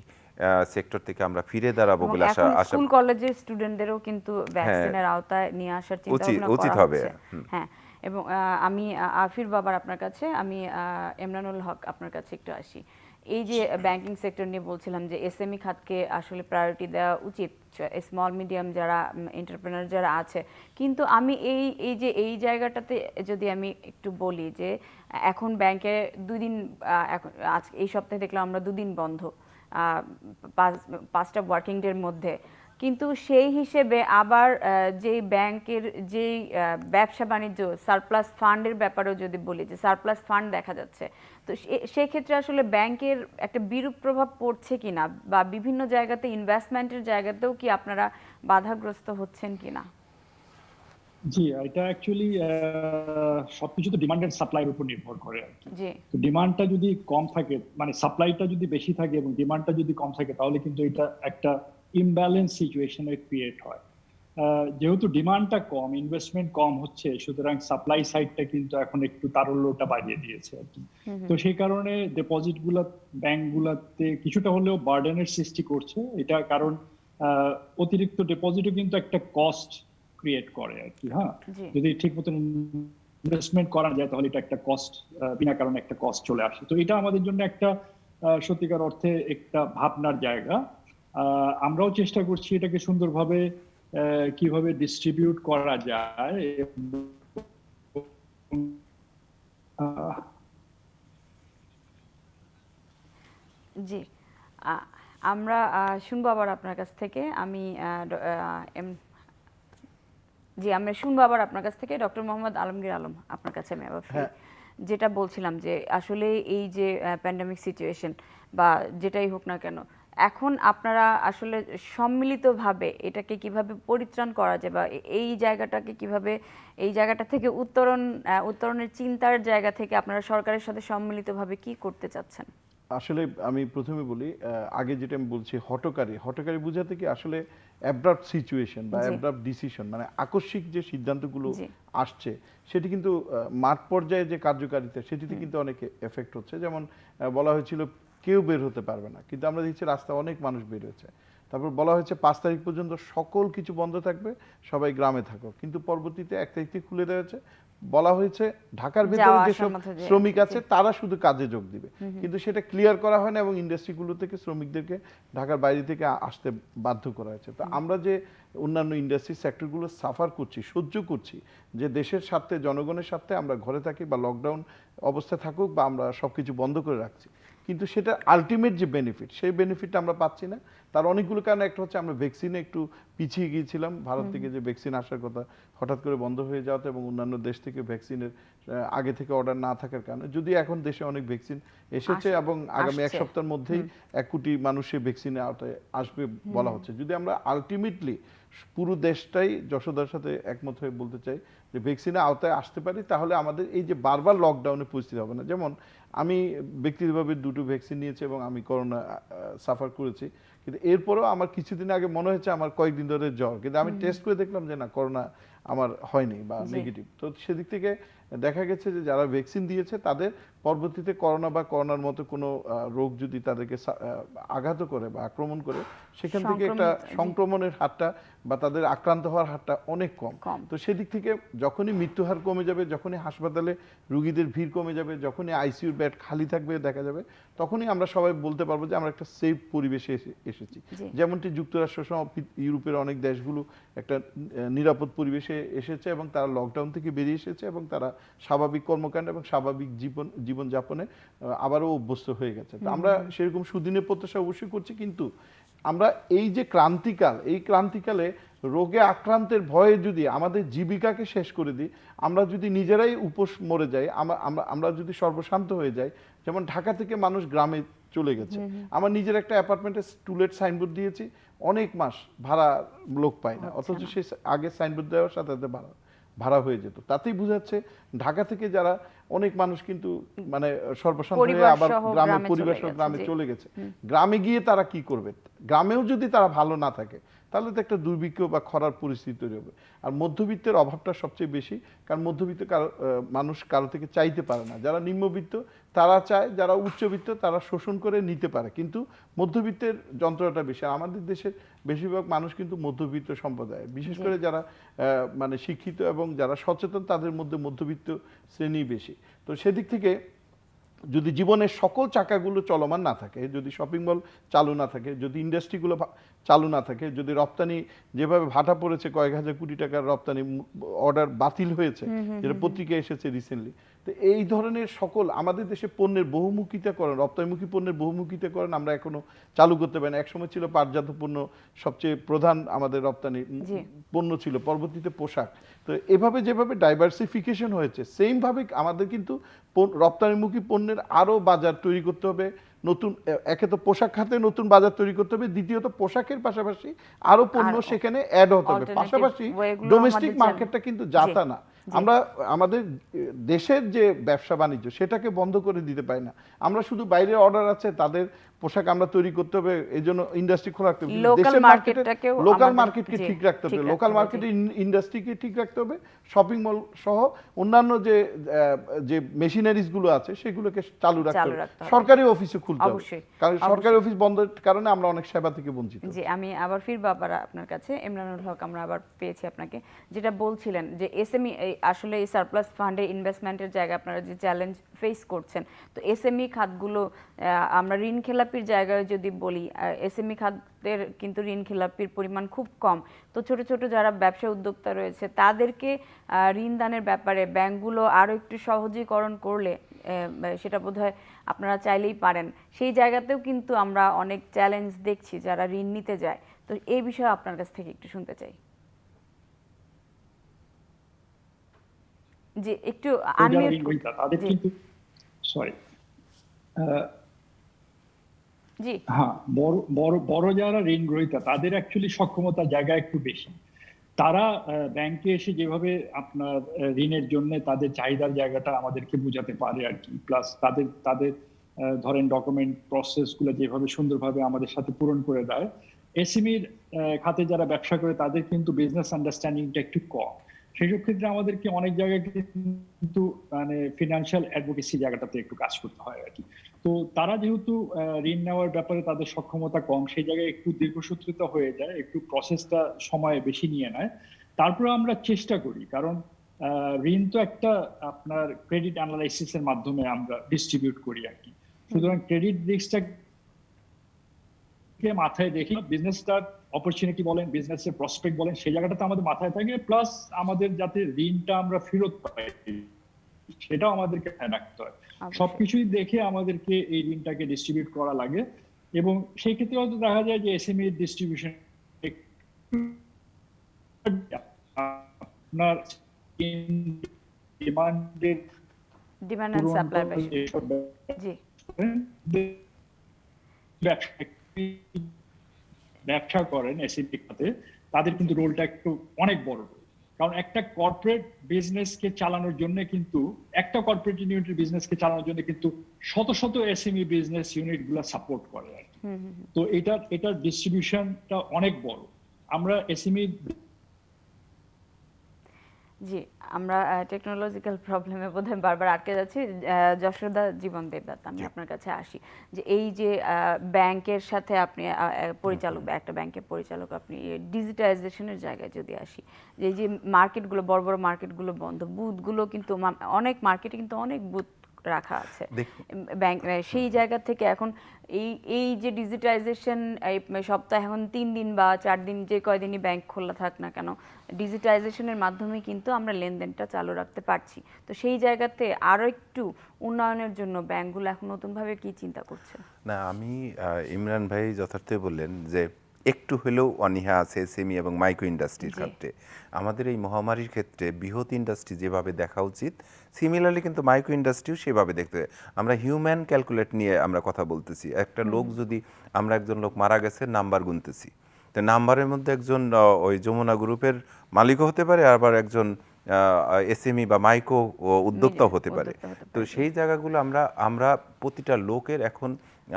সেক্টর থেকে আমরা ফিরে দাঁড়াবো বলে আশা। স্কুল কলেজের স্টুডেন্টদেরও কিন্তু ভ্যাকসিনের আওতায় নিয়ে আসার চিন্তা ভাবনা উচিত করা হবে। হচ্ছে। হ্যাঁ, এবং আমি আফির বাবার আপনার কাছে, আমি এমরানুল হক আপনার কাছে একটু আসি। এই যে ব্যাংকিং সেক্টর নিয়ে বলছিলাম যে এসএমই খাতকে আসলে প্রায়োরিটি দেওয়া উচিত, স্মল মিডিয়াম যারা এন্টারপ্রেনার যারা আছে। কিন্তু আমি এই জায়গাটাতে যদি আমি একটু বলি যে এখন ব্যাংকে 2 দিন, আজ এই সপ্তাহে দেখলাম আমরা 2 দিন বন্ধ, 5টা ওয়ার্কিং ডের মধ্যে। কিন্তু সেই হিসেবে আবার যেই ব্যাংকের যেই ব্যবসা বাণিজ্য সারপ্লাস ফান্ডের ব্যাপারেও যদি বলি যে সারপ্লাস ফান্ড দেখা যাচ্ছে, তো সেই ক্ষেত্রে আসলে ব্যাংকের একটা বিরূপ প্রভাব পড়ছে কিনা, বা বিভিন্ন জায়গাতে ইনভেস্টমেন্টের জায়গাতেও কি আপনারা বাধাগ্রস্ত হচ্ছেন কিনা? জি, এটা অ্যাকচুয়ালি সবকিছু তো ডিমান্ড এন্ড সাপ্লাইয়ের উপর নির্ভর করে আর কি। জি। তো ডিমান্ডটা যদি কম থাকে, মানে সাপ্লাইটা যদি বেশি থাকে এবং ডিমান্ডটা যদি কম থাকে, তাহলে কিন্তু এটা একটা ইমব্যালেন্স সিচুয়েশনের ক্রিয়েট হয়। যেহেতু ডিমান্ডটা কম, ইনভেস্টমেন্ট কম হচ্ছে, সুতরাং সাপ্লাই সাইডটা কিন্তু এখন একটু তারল্যটা বাড়িয়ে দিয়েছে আর কি। তো সেই কারণে ডিপোজিট গুলা ব্যাংকগুলোতে কিছুটা হলেও বার্ডেনের সৃষ্টি করছে। এটা কারণ অতিরিক্ত ডিপোজিটও কিন্তু একটা কস্ট ক্রিয়েট করে আর কি। হ্যাঁ, যদি ঠিক মতন ইনভেস্টমেন্ট করা যায় তাহলে এটা একটা কস্ট, বিনা কারণে একটা কস্ট চলে আসে। তো এটা আমাদের জন্য একটা সত্যিকার অর্থে একটা ভাবনার জায়গা। আমরাও চেষ্টা করছি এটাকে সুন্দরভাবে কিভাবে ডিস্ট্রিবিউট করা যায়। জি, আমরা শুনবো আবার আপনার কাছ থেকে। আমরা শুনবো আবার আপনার কাছ থেকে ডক্টর মোহাম্মদ আলমগীর আলম, আপনার কাছে আমি আবার ফিরি। যেটা বলছিলাম যে আসলে এই যে প্যান্ডেমিক সিচুয়েশন বা যেটাই হোক না কেন, এখন আপনারা আসলে সম্মিলিতভাবে এটাকে কিভাবে পরিত্রাণ করা যায়, বা এই জায়গাটাকে কিভাবে, এই জায়গাটা থেকে উত্তরণের চিন্তার জায়গা থেকে আপনারা সরকারের সাথে সম্মিলিতভাবে কি করতে চাচ্ছেন? আসলে আমি প্রথমে বলি, আগে যেটা আমি বলছি হঠকারী বোঝাতে কি আসলে অ্যাব্রাপ্ট সিচুয়েশন বা অ্যাব্রাপ্ট ডিসিশন, মানে আকস্মিক যে সিদ্ধান্তগুলো আসছে সেটি কিন্তু মাঠ পর্যায়ে যে কার্যকারিতা সেটিতে কিন্তু অনেক এফেক্ট হচ্ছে। যেমন বলা হয়েছিল কেউ বের হতে পারবে না, কিন্তু আমরা দেখছি রাস্তায় অনেক মানুষ বের হয়েছে। তারপর বলা হয়েছে 5 তারিখ পর্যন্ত সকল কিছু বন্ধ থাকবে, সবাই গ্রামে থাকো, কিন্তু পরবর্তীতে 1 তারিখ থেকে খুলে দেওয়া হয়েছে। বলা হয়েছে ঢাকার ভেতরে যেসব শ্রমিক আছে তারা শুধু কাজে যোগ দিবে, কিন্তু সেটা ক্লিয়ার করা হয় না এবং ইন্ডাস্ট্রিগুলো থেকে শ্রমিকদেরকে ঢাকার বাইরে থেকে আসতে বাধ্য করা হয়েছে। তো আমরা যে অন্যান্য ইন্ডাস্ট্রি সেক্টরগুলো সাফার করছি, সহ্য করছি, যে দেশের স্বার্থে জনগণের স্বার্থে আমরা ঘরে থাকি বা লকডাউন অবস্থা থাকুক বা আমরা সবকিছু বন্ধ করে রাখছি, কিন্তু সেটা আলটিমেট যে বেনিফিট সেই বেনিফিটটা আমরা পাচ্ছি না। তার অনেকগুলো কারণ, একটা হচ্ছে আমরা ভ্যাকসিনে একটু পিছিয়ে গিয়েছিলাম ভারত থেকে যে ভ্যাকসিন আসার কথা হঠাৎ করে বন্ধ হয়ে যাওয়াতে এবং অন্যান্য দেশ থেকে ভ্যাকসিনের আগে থেকে অর্ডার না থাকার কারণে, যদি এখন দেশে অনেক ভ্যাকসিন এসেছে এবং আগামী এক সপ্তাহের মধ্যেই 1 কোটি মানুষের ভ্যাকসিনের আওতায় আসবে বলা হচ্ছে। যদি আমরা আলটিমেটলি পুরো দেশটাই যশোদার সাথে একমত হয়ে বলতে চাই যে ভ্যাকসিনের আওতায় আসতে পারি, তাহলে আমাদের এই যে বারবার লকডাউনের পরিস্থিতি হবে না। যেমন আমি ব্যক্তিগতভাবে 2টো ভ্যাকসিন নিয়েছি এবং আমি করোনা সাফার করেছি, কিন্তু এরপরেও আমার কিছুদিন আগে মনে হয়েছে আমার কয়েকদিন ধরে জ্বর, কিন্তু আমি টেস্ট করে দেখলাম যে না, করোনা আমার হয়নি বা নেগেটিভ। তো সেদিক থেকে দেখা গেছে যে যারা ভ্যাকসিন দিয়েছে তাদের পরবর্তীতে করোনা বা করোনার মতো কোনো রোগ যদি তাদেরকে আঘাত করে বা আক্রমণ করে, সেখান থেকে একটা সংক্রমণের হারটা বা তাদের আক্রান্ত হওয়ার হারটা অনেক কম। তো সেদিক থেকে যখনই মৃত্যু হার কমে যাবে, যখনই হাসপাতালে রোগীদের ভিড় কমে যাবে, যখনই আইসিইউর বেড খালি থাকবে দেখা যাবে, তখনই আমরা সবাই বলতে পারবো যে আমরা একটা সেফ পরিবেশে এসেছি। যেমনটি যুক্তরাষ্ট্র সহ ইউরোপের অনেক দেশগুলো একটা নিরাপদ পরিবেশে এসেছে এবং তারা লকডাউন থেকে বেরিয়ে এসেছে এবং তারা স্বাভাবিক কর্মকাণ্ড এবং স্বাভাবিক জীবনযাপনে আবারও অভ্যস্ত হয়ে গেছে। তো আমরা সেরকম সুদিনের প্রত্যাশা অবশ্যই করছি, কিন্তু আমরা এই যে ক্রান্তিকাল, এই ক্রান্তিকালে রোগে আক্রান্তের ভয়ে যদি আমাদের জীবিকাকে শেষ করে দিই, আমরা যদি নিজেরাই উপোস মরে যাই, আমরা যদি সর্বশান্ত হয়ে যাই, যেমন ঢাকা থেকে মানুষ গ্রামে চলে গেছে। আমার নিজের একটা অ্যাপার্টমেন্টে টুলেট সাইনবোর্ড দিয়েছি, অনেক মাস ভাড়া লোক পায় না, অথচ সে আগে সাইনবোর্ড দেওয়ার সাথে সাথে ভাড়া হয়ে যেত। তাতেই বোঝাচ্ছে ঢাকা থেকে যারা অনেক মানুষ কিন্তু মানে সর্বশান্ত হয়ে আবার গ্রামে পরিবার সহ গ্রামে চলে গেছে। গ্রামে গিয়ে তারা কি করবে? গ্রামেও যদি তারা ভালো না থাকে তাহলে তো একটা দুর্ভিক্ষ বা খরার পরিস্থিতি তৈরি হবে। আর মধ্যবিত্তের অভাবটা সবচেয়ে বেশি, কারণ মধ্যবিত্ত মানুষ কারো থেকে চাইতে পারে না। যারা নিম্নবিত্ত তারা চায়, যারা উচ্চবিত্ত তারা শোষণ করে নিতে পারে, কিন্তু মধ্যবিত্তের যন্ত্রণাটা বেশি। আমাদের দেশের বেশিরভাগ মানুষ কিন্তু মধ্যবিত্ত সম্প্রদায়, বিশেষ করে যারা মানে শিক্ষিত এবং যারা সচেতন তাদের মধ্যে মধ্যবিত্ত শ্রেণী বেশি। তো সেদিক থেকে যদি জীবনের সকল চাকাগুলো চলমান না থাকে, যদি শপিং মল চালু না থাকে, যদি ইন্ডাস্ট্রিগুলো চালু না থাকে, যদি রপ্তানি যেভাবে ভাটা পড়েছে, কয়েক হাজার কোটি টাকার রপ্তানি অর্ডার বাতিল হয়েছে, যেটা পত্রিকায় এসেছে রিসেন্টলি, তো এই ধরনের সকল আমাদের দেশে পণ্যের বহুমুখিতাকরণ, রপ্তানিমুখী পণ্যের বহুমুখিতাকরণ আমরা এখনো চালু করতে পারি না। একসময় ছিল পাটজাত পণ্য সবচেয়ে প্রধান আমাদের রপ্তানি পণ্য ছিল, পরবর্তীতে পোশাক। তো এভাবে যেভাবে ডাইভার্সিফিকেশন হয়েছে, সেমভাবে আমাদের কিন্তু রপ্তানিমুখী পণ্যের আরও বাজার তৈরি করতে হবে। নতুন একে তো পোশাক খাতে নতুন বাজার তৈরি করতে হবে, দ্বিতীয়ত পোশাকের পাশাপাশি আরো পণ্য সেখানে অ্যাড হতে হবে। পাশাপাশি ডোমেস্টিক মার্কেটটা কিন্তু যাতা না। আমরা আমাদের দেশের যে ব্যবসা বাণিজ্য সেটাকে বন্ধ করে দিতে পারি না। আমরা শুধু বাইরে অর্ডার আছে তাদের পোশাক আমরা তৈরি করতে হবে, এই জন্য ইন্ডাস্ট্রি খোলা রাখতে হবে। দেশের মার্কেটে লোকাল মার্কেটকে ঠিক রাখতে হবে, লোকাল মার্কেটে ইন্ডাস্ট্রিকে ঠিক রাখতে হবে, শপিং মল সহ অন্যান্য যে মেশিনারিজ গুলো আছে সেগুলোকে চালু রাখতে হবে, সরকারি অফিসে খুলতে হবে, কারণ সরকারি অফিস বন্ধের কারণে আমরা অনেক সেবা থেকে বঞ্চিত। জি, আমি আবার ফিরবো আবার আপনার কাছে। ইমরানুল হক, আমরা আবার পেয়েছি আপনাকে, যেটা বলছিলেন যে এসএমই আসলে এই সারপ্লাস ফান্ডের ইনভেস্টমেন্টের জায়গা আপনারা যে চ্যালেঞ্জ ফেস করছেন, তো এসএমই খাতগুলো আমরা ঋণ খেলাপির জায়গায় যদি বলি, এসএমই খাতের কিন্তু ঋণ খেলাপির পরিমাণ খুব কম। তো ছোট ছোট যারা ব্যবসা উদ্যোক্তা রয়েছে তাদেরকে ঋণ দানের ব্যাপারে ব্যাংকগুলো আরও একটু সহজীকরণ করলে সেটা বোধহয় আপনারা চাইলেই পারেন। সেই জায়গাতেও কিন্তু আমরা অনেক চ্যালেঞ্জ দেখছি যারা ঋণ নিতে যায়। তো এই বিষয়ে আপনার কাছ থেকে একটু শুনতে চাই। জি, একটু তাদের কিন্তু সরি জি হ্যাঁ, বড় যারা ঋণ গ্রহীতা তাদের অ্যাকচুয়ালি সক্ষমতার জায়গা একটু বেশি। তারা ব্যাংকে এসে যেভাবে আপনার ঋণের জন্য তাদের চাহিদার জায়গাটা আমাদেরকে বোঝাতে পারে আর কি, প্লাস তাদের ধরেন ডকুমেন্ট প্রসেস গুলো যেভাবে সুন্দরভাবে আমাদের সাথে পূরণ করে দেয়। এসএমইর খাতে যারা ব্যবসা করে তাদের কিন্তু বিজনেস আন্ডারস্ট্যান্ডিংটা একটু কম। সেসব ক্ষেত্রে আমাদেরকে অনেক জায়গায় কিন্তু মানে ফিনান্সিয়াল অ্যাডভোকেসি জায়গাটাতে একটু কাজ করতে হয় আর কি। তো তারা যেহেতু ঋণ নেওয়ার ব্যাপারে তাদের সক্ষমতা কম, সেই জায়গায় একটু দীর্ঘসূত্রিত হয়ে যায়, একটু প্রসেসটা সময় বেশি নিয়ে নেয়। তারপরে আমরা চেষ্টা করি, কারণ ঋণ তো একটা আপনার ক্রেডিট অ্যানালাইসিসের মাধ্যমে আমরা ডিস্ট্রিবিউট করি আর কি। সুতরাং ক্রেডিট রিস্কটাকে মাথায় দেখি, বিজনেসটার অপরচুনিটি বলেন, বিজনেসের প্রসপেক্ট বলেন, সেই জায়গাটাতে আমাদের মাথায় থাকে, প্লাস আমাদের যাতে ঋণটা আমরা ফেরত পাই সেটাও আমাদেরকে খেয়াল রাখতে হয়। সবকিছুই দেখে আমাদেরকে এই ঋণটাকে ডিস্ট্রিবিউট করা লাগে। এবং সেই ক্ষেত্রে হয়তো দেখা যায় যে এসএমই ডিস্ট্রিবিউশন আপনার ডিমান্ডের ডিমান্ড অ্যান্ড সাপ্লাই বেশি। যেসব জি ব্যবসা করেন এসএমই খাতে, তাদের কিন্তু রোলটা একটু অনেক বড়। কারণ একটা কর্পোরেট বিজনেসকে চালানোর জন্য কিন্তু, একটা কর্পোরেট ইউনিটের বিজনেসকে চালানোর জন্য কিন্তু শত শত এসএমই বিজনেস ইউনিট গুলা সাপোর্ট করে আর কি। তো এটার ডিস্ট্রিবিউশনটা অনেক বড়। আমরা এসএমই জি, আমরা টেকনোলজিক্যাল প্রবলেমে বোধহয় বারবার আটকে যাচ্ছি। যশোদা জীবন দেবদত্ত, আমি আপনার কাছে আসি যে এই যে ব্যাংকের সাথে আপনি পরিচালক, একটা ব্যাংকের পরিচালক, আপনি ডিজিটাইজেশনের জায়গায় যদি আসি, যে এই যে মার্কেটগুলো, বড় বড় মার্কেটগুলো বন্ধ, বুথগুলো কিন্তু অনেক মার্কেটে কিন্তু অনেক বুথ রাখা আছে ব্যাংক, সেই জায়গা থেকে এখন এই যে ডিজিটাইজেশন, এই সপ্তাহে এখন 3 দিন বা 4 দিন, যে কয়দিনই ব্যাংক খোলা থাক না কেন, ডিজিটাইজেশনের মাধ্যমে কিন্তু আমরা লেনদেনটা চালু রাখতে পারছি। তো সেই জায়গাতে আরো একটু উন্নয়নের জন্য ব্যাংকগুলো এখন নতুনভাবে কি চিন্তা করছে? না, আমি ইমরান ভাই যথার্থই বললেন যে একটু হলেও অনীহা আছে এসএমই এবং মাইক্রো ইন্ডাস্ট্রির ক্ষেত্রে। আমাদের এই মহামারীর ক্ষেত্রে বৃহৎ ইন্ডাস্ট্রি যেভাবে দেখা উচিত, সিমিলারলি কিন্তু মাইক্রো ইন্ডাস্ট্রিও সেভাবে দেখতে। আমরা হিউম্যান ক্যালকুলেট নিয়ে আমরা কথা বলতেছি। একটা লোক যদি, আমরা একজন লোক মারা গেছে, নাম্বার গুনতেছি, তো নাম্বারের মধ্যে একজন ওই যমুনা গ্রুপের মালিকও হতে পারে, আবার একজন এসএমই বা মাইক্রো উদ্যোক্তাও হতে পারে। তো সেই জায়গাগুলো আমরা প্রতিটা লোকের এখন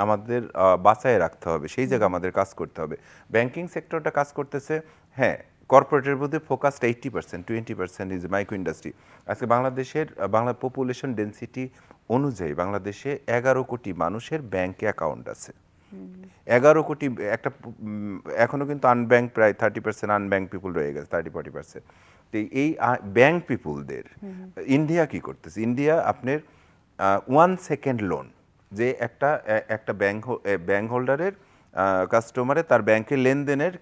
আমাদের বাঁচায় রাখতে হবে, সেই জায়গা আমাদের কাজ করতে হবে। ব্যাংকিং সেক্টরটা কাজ করতেছে, হ্যাঁ, কর্পোরেটের মধ্যে ফোকাসড 80%, 20% ইজ মাইক্রো ইন্ডাস্ট্রি। আজকে বাংলা পপুলেশন ডেনসিটি অনুযায়ী বাংলাদেশে 11 কোটি মানুষের ব্যাংকে অ্যাকাউন্ট আছে। 11 কোটি একটা এখনো কিন্তু আনব্যাংক প্রায় 30% আনব্যাংক পিপুল রয়ে গেছে, 30-40%। তো এই ব্যাংক পিপুলদের ইন্ডিয়া কি করতেছে? ইন্ডিয়া আপনার 1 সেকেন্ড লোন, যে একটা ব্যাংক হোল্ডারের কাস্টমারে তার ব্যাংকের লেনদেনের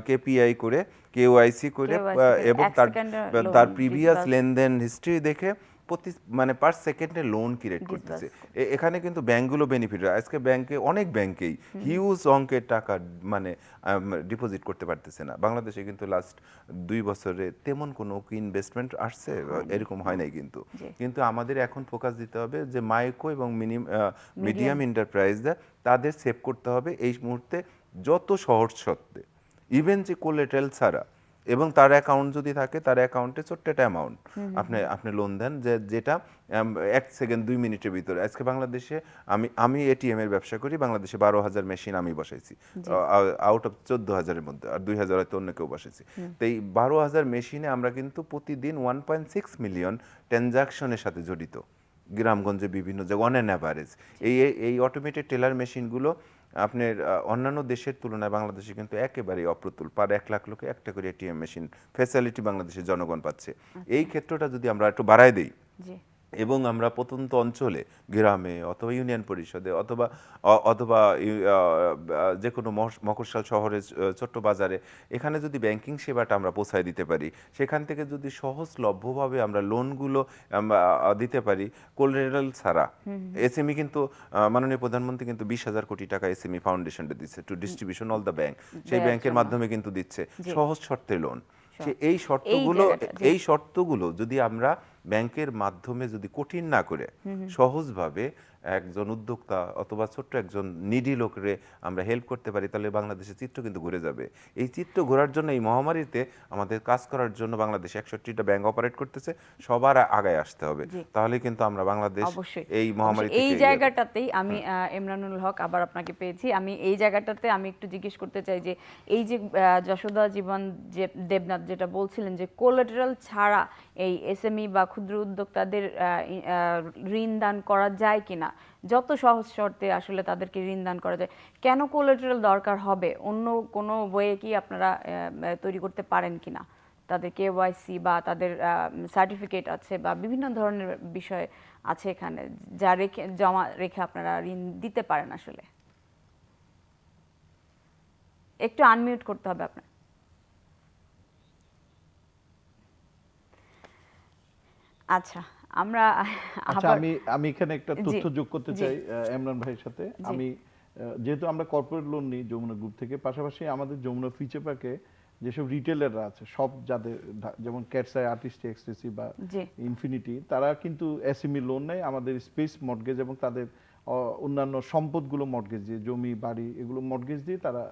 কেপিআই করে, কেওআইসি করে এবং তার প্রিভিয়াস লেনদেন হিস্ট্রি দেখে মানে পার সেকেন্ডে লোন ক্রিয়েট করতেছে। এখানে কিন্তু ব্যাংকগুলো বেনিফিট। আজকে অনেক ব্যাংকেই হিউজ অঙ্কের টাকা মানে ডিপোজিট করতে পারতেছে না। বাংলাদেশে কিন্তু লাস্ট 2 বছরে তেমন কোনো ইনভেস্টমেন্ট আসছে এরকম হয় নাই কিন্তু আমাদের এখন ফোকাস দিতে হবে যে মাইক্রো এবং মিডিয়াম এন্টারপ্রাইজদের, তাদের সেভ করতে হবে এই মুহূর্তে যত সহজ সত্ত্বে, ইভেন যে কোলেটারাল ছাড়া, এবং তার অ্যাকাউন্ট যদি থাকে, তার অ্যাকাউন্টে ছোট্ট একটা অ্যামাউন্ট আপনি লোন দেন, যেটা 1 সেকেন্ড 2 মিনিটের ভিতরে। আজকে বাংলাদেশে আমি এটিএম এর ব্যবসা করি, বাংলাদেশে 12,000 মেশিন আমি বসাইছি, আউট অফ 14,000-এর মধ্যে, আর 2,000 হয়তো অন্য কেউ বসাইছি। তো এই 12,000 মেশিনে আমরা কিন্তু প্রতিদিন 1.6 মিলিয়ন ট্রানজাকশনের সাথে জড়িত, গ্রামগঞ্জে বিভিন্ন জায়গায় অন অ্যান অ্যাভারেজ। এই অটোমেটেড টেলার মেশিনগুলো আপনার অন্যান্য দেশের তুলনায় বাংলাদেশে কিন্তু একেবারেই অপ্রতুল। পার 1 লাখ লোকে একটা করে এটিএম মেশিন ফ্যাসিলিটি বাংলাদেশের জনগণ পাচ্ছে। এই ক্ষেত্রটা যদি আমরা একটু বাড়ায় দিই, এবং আমরা প্রত্যন্ত অঞ্চলে, গ্রামে অথবা ইউনিয়ন পরিষদে অথবা যে কোনো মফস্বল শহরে, ছোট্ট বাজারে, এখানে যদি ব্যাংকিং সেবাটা আমরা পৌঁছায় দিতে পারি, সেখান থেকে যদি সহজলভ্যভাবে আমরা লোনগুলো দিতে পারি কোলাটেরাল ছাড়া। এসএমই কিন্তু মাননীয় প্রধানমন্ত্রী কিন্তু 20,000 কোটি টাকা এসএমই ফাউন্ডেশনটা দিচ্ছে, to distribution all the bank, সেই ব্যাংকের মাধ্যমে কিন্তু দিচ্ছে সহজ শর্তে লোন। এই শর্তগুলো যদি আমরা ব্যাংকের মাধ্যমে যদি কঠিন না করে সহজভাবে একজন উদ্যোক্তা অথবা ছোট্ট একজন নিডি লোকরে আমরা হেল্প করতে পারি, তাহলে বাংলাদেশের চিত্র কিন্তু ঘুরে যাবে। এই চিত্র ঘোরার জন্য, এই মহামারীতে আমাদের কাজ করার জন্য বাংলাদেশ 61টা ব্যাংক অপারেট করতেছে, সবার আগায় আসতে হবে, তাহলে কিন্তু আমরা বাংলাদেশ এই মহামারী থেকে। এই জায়গাটাতেই আমি ইমরানুল হক আবার আপনাকে পেয়েছি। আমি এই জায়গাটাতে আমি একটু জিজ্ঞেস করতে চাই যে এই যে যশোদা জীবন দেবনাথ যেটা বলছিলেন যে কোলাটেরাল ছাড়া এই এসএমই বা ক্ষুদ্র উদ্যোক্তাদের ঋণ দান করা যায় কিনা, যত সহজ শর্তে আসলে তাদেরকে ঋণ দান করা যায়, কেন কোলাটেরাল দরকার হবে? অন্য কোনো ওয়ে কি আপনারা তৈরি করতে পারেন কিনা? তাদের কেওয়াইসি বা তাদের সার্টিফিকেট আছে বা বিভিন্ন ধরনের বিষয় আছে এখানে, যা জমা রেখে আপনারা ঋণ দিতে পারেন। আসলে একটু আনমিউট করতে হবে আপনার। আচ্ছা, আমি এখানে একটা তথ্য যোগ করতে চাই ইমরান ভাইয়ের সাথে। যেহেতু আমরা কর্পোরেট লোন নিই যমুনা গ্রুপ থেকে, পাশাপাশি আমাদের যমুনা ফিউচার পার্কে যেসব রিটেলাররা আছে সব যাদের যেমন ক্যাটসাই, আর্টিস্ট এক্সটেসি বা জি ইনফিনিটি, তারা কিন্তু এসএমই লোন নেয় আমাদের স্পেস মর্টগেজ এবং তাদের অন্যান্য সম্পদগুলো মর্টগেজ দিয়ে, জমি বাড়ি এগুলো মর্টগেজ দিয়ে তারা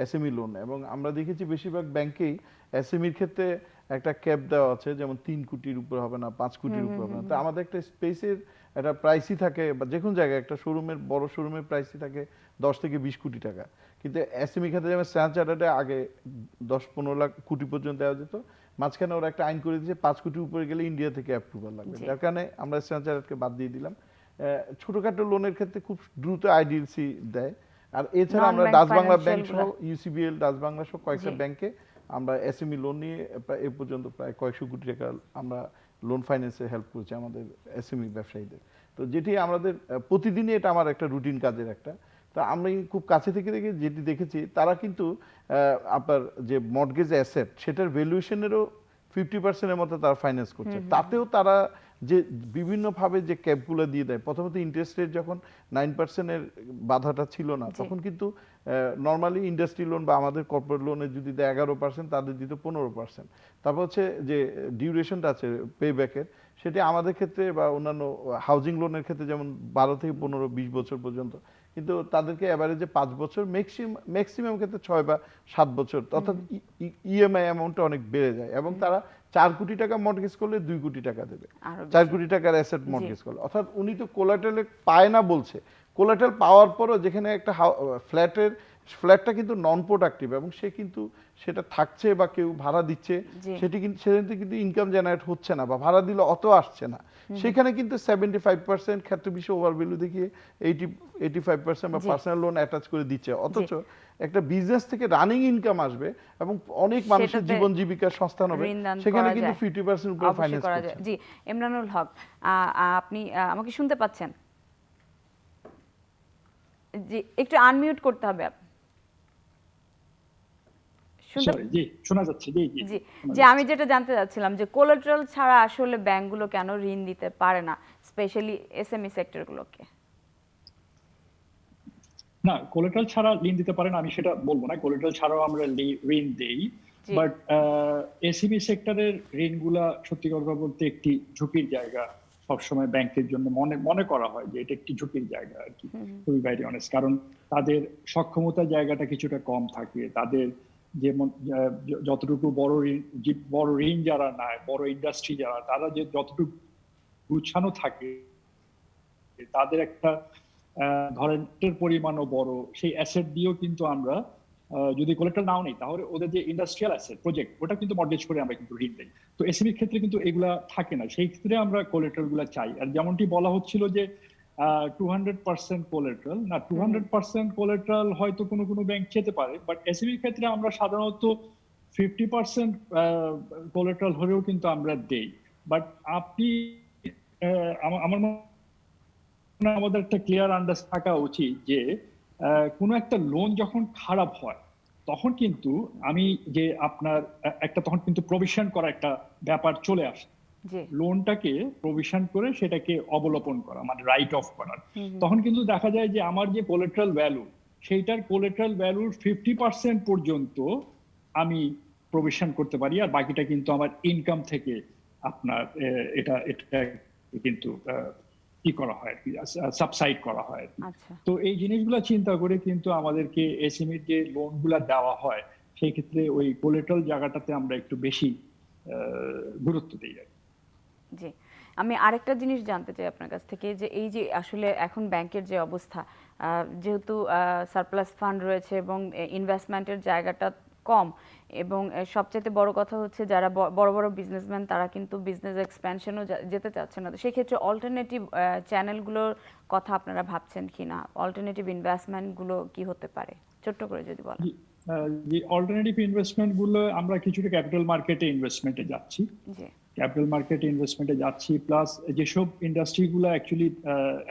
এসএমই লোন নেয়। এবং আমরা দেখেছি বেশিরভাগ ব্যাংকেই এসএমইর ক্ষেত্রে একটা ক্যাপ দেওয়া আছে, যেমন 3 কোটির উপর হবে না, 5 কোটির উপর হবে না। তো আমাদের একটা স্পেসের একটা প্রাইসই থাকে, বা যে কোনো জায়গায় একটা শোরুমের বড় শোরুমের প্রাইসই থাকে 10 থেকে 20 কোটি টাকা। কিন্তু এসএমই খাতে যেমন স্ট্যান্ডার্ড চার্টার্ডে আগে 10-15 লাখ কোটি পর্যন্ত দেওয়া যেত, মাঝখানে ওরা একটা আইন করে দিয়েছে 5 কোটির উপরে গেলে ইন্ডিয়া থেকে অ্যাপ্রুভাল লাগবে, যার কারণে আমরা স্ট্যান্ডার্ড চার্টার্ডকে বাদ দিয়ে দিলাম। ছোটখাটো লোনের ক্ষেত্রে খুব দ্রুত আইডিএলসি দেয়। আর এছাড়া আমরা ডাচ বাংলা ব্যাংক সহ ইউসিবিএল, ডাচ বাংলা সহ কয়েকটা ব্যাংকে আমরা এসএমই লোন নিয়ে এ পর্যন্ত প্রায় কয়েকশো কোটি টাকা আমরা লোন ফাইন্যান্সে হেল্প করেছি আমাদের এসএমই ব্যবসায়ীদের। তো যেটি আমাদের প্রতিদিনই এটা আমার একটা রুটিন কাজের একটা। তো আমি খুব কাছে থেকে যেটি দেখেছি, তারা কিন্তু আপনার যে মর্টগেজ অ্যাসেট সেটার ভ্যালুয়েশনেরও 50% মতো তারা ফাইন্যান্স করছে। তাতেও তারা যে বিভিন্নভাবে যে ক্যাপগুলো দিয়ে দেয়, প্রথমত ইন্টারেস্ট রেট যখন 9% বাধাটা ছিল না, তখন কিন্তু নর্মালি ইন্ডাস্ট্রি লোন বা আমাদের কর্পোরেট লোনে যদি দেয় 11%, তাদের দিত 15%। তারপর হচ্ছে যে ডিউরেশনটা আছে পে ব্যাকের, সেটা আমাদের ক্ষেত্রে বা অন্যান্য হাউজিং লোনের ক্ষেত্রে যেমন 12 থেকে 15-20 বছর পর্যন্ত, কিন্তু তাদেরকে অ্যাভারেজে 5 বছর, ম্যাক্সিমাম ক্ষেত্রে 6 বা 7 বছর, অর্থাৎ ইএমআই অ্যামাউন্টটা অনেক বেড়ে যায়। এবং তারা 4 কোটি টাকা মর্টগেজ করলে 2 কোটি টাকা দেবে, 4 কোটি টাকার অ্যাসেট মর্টগেজ করলে। অর্থাৎ উনি তো কোলাটেরাল পায় না বলছে, কোলাটেরাল পাওয়ার পরও যেখানে একটা ফ্ল্যাটটা কিন্তু নন প্রোডাক্টিভ এবং সে কিন্তু সেটা থাকছে বা কেউ ভাড়া দিচ্ছে, সেটি কিন্তু সেখান থেকে কিন্তু ইনকাম জেনারেট হচ্ছে না বা ভাড়া দিলে অত আসছে না, সেখানে কিন্তু 75% ক্ষেত্রে বিশেষ ওভারভ্যালু দেখিয়ে 85% বা পার্সোনাল লোন অ্যাটাচ করে দিচ্ছে। অথচ একটা বিজনেস থেকে রানিং ইনকাম আসবে এবং অনেক মানুষের জীবন জীবিকার সংস্থান হবে, সেখানে কিন্তু 50% উপরে ফাইন্যান্স করা যায়। জি, ইমরানুল হক, আপনি আমাকে শুনতে পাচ্ছেন? জি, একটু আনমিউট করতে হবে। জি শোনা যাচ্ছে। জি জি জি জি, আমি যেটা জানতে চাচ্ছিলাম যে কোলাটেরাল ছাড়া আসলে ব্যাংকগুলো কেন ঋণ দিতে পারে না, স্পেশালি এসএমই সেক্টরগুলোকে? না, কোলাটেরাল ছাড়া ঋণ দিতে পারে না আমি সেটা বলবো না, কোলাটেরাল ছাড়াও আমরা ঋণ দেই। বাট এসএমই সেক্টরের ঋণগুলা সত্যি কথা বলতে একটি ঝুঁকির জায়গা সবসময় ব্যাংকের জন্য মনে করা হয় যে এটা একটি ঝুঁকির জায়গা আর কি, টু বি ভেরি অনেস্ট। কারণ তাদের সক্ষমতার জায়গাটা কিছুটা কম থাকে, তাদের যেমন যতটুকু বড় ঋণ যারা নেয়, বড় ইন্ডাস্ট্রি যারা, তারা যে যতটুকু গুছানো থাকে, তাদের একটা ধরেন পরিমাণও বড়, সেই অ্যাসেট দিয়েও কিন্তু আমরা যদি কোলাটেরাল নাও নেই, তাহলে ওদের যে ইন্ডাস্ট্রিয়াল অ্যাসেট প্রজেক্ট, ওটা কিন্তু মর্টগেজ করে আমরা কিন্তু ঋণ দেই। তো এসএমইর ক্ষেত্রে কিন্তু এগুলা থাকে না, সেই ক্ষেত্রে আমরা কোলাটেরাল গুলা চাই। আর যেমনটি বলা হচ্ছিল যে 200% কোলাটেরাল না, 200% কোলাটেরাল হয়তো কোনো কোনো ব্যাংক চেতে পারে, বাট এসএমইর ক্ষেত্রে আমরা সাধারণত 50% কোলাটেরাল হলেও কিন্তু আমরা দেই। বাট আপনি আমার আমাদের একটা ক্লিয়ার আন্ডারস্ট্যান্ডিং থাকা উচিত যে কোনো একটা লোন যখন খারাপ হয় তখন কিন্তু আমি যে আপনার একটা তখন কিন্তু প্রভিশন করা একটা ব্যাপার চলে আসে, লোনটাকে প্রভিশন করে সেটাকে অবলোপন করা, মানে রাইট অফ করার। তখন কিন্তু দেখা যায় যে আমার যে কোলাটেরাল ভ্যালু, সেইটার কোলাটেরাল ভ্যালুর 50% পর্যন্ত আমি প্রভিশন করতে পারি, আর বাকিটা কিন্তু আমার ইনকাম থেকে আপনার এটা কিন্তু কি করা হয় আর কি, সাবসাইড করা হয় আর কি। তো এই জিনিসগুলো চিন্তা করে কিন্তু আমাদেরকে এসএমইর যে লোনগুলা দেওয়া হয়, সেই ক্ষেত্রে ওই কোলাটেরাল জায়গাটাতে আমরা একটু বেশি গুরুত্ব দিই আর কি। জি, আমি আরেকটা জিনিস জানতে চাই আপনার কাছ থেকে, যে এই যে আসলে এখন ব্যাংকের যে অবস্থা, যেহেতু সারপ্লাস ফান্ড রয়েছে এবং ইনভেস্টমেন্টের জায়গাটা কম, এবং সবচেয়ে বড় কথা হচ্ছে যারা বড় বড় বিজনেসম্যান তারা কিন্তু বিজনেস এক্সপ্যানশনও যেতে চাচ্ছে না। তো সেই ক্ষেত্রে অল্টারনেটিভ চ্যানেলগুলোর কথা আপনারা ভাবছেন কিনা? অল্টারনেটিভ ইনভেস্টমেন্টগুলো কি হতে পারে, ছোট্ট করে যদি বলেন। যে অল্টারনেটিভ ইনভেস্টমেন্টগুলো আমরা কিছুটা ক্যাপিটাল মার্কেটে ইনভেস্টমেন্টে যাচ্ছি, ক্যাপিটাল মার্কেটে ইনভেস্টমেন্টে যাচ্ছি, প্লাস যেসব ইন্ডাস্ট্রিগুলো অ্যাকচুয়ালি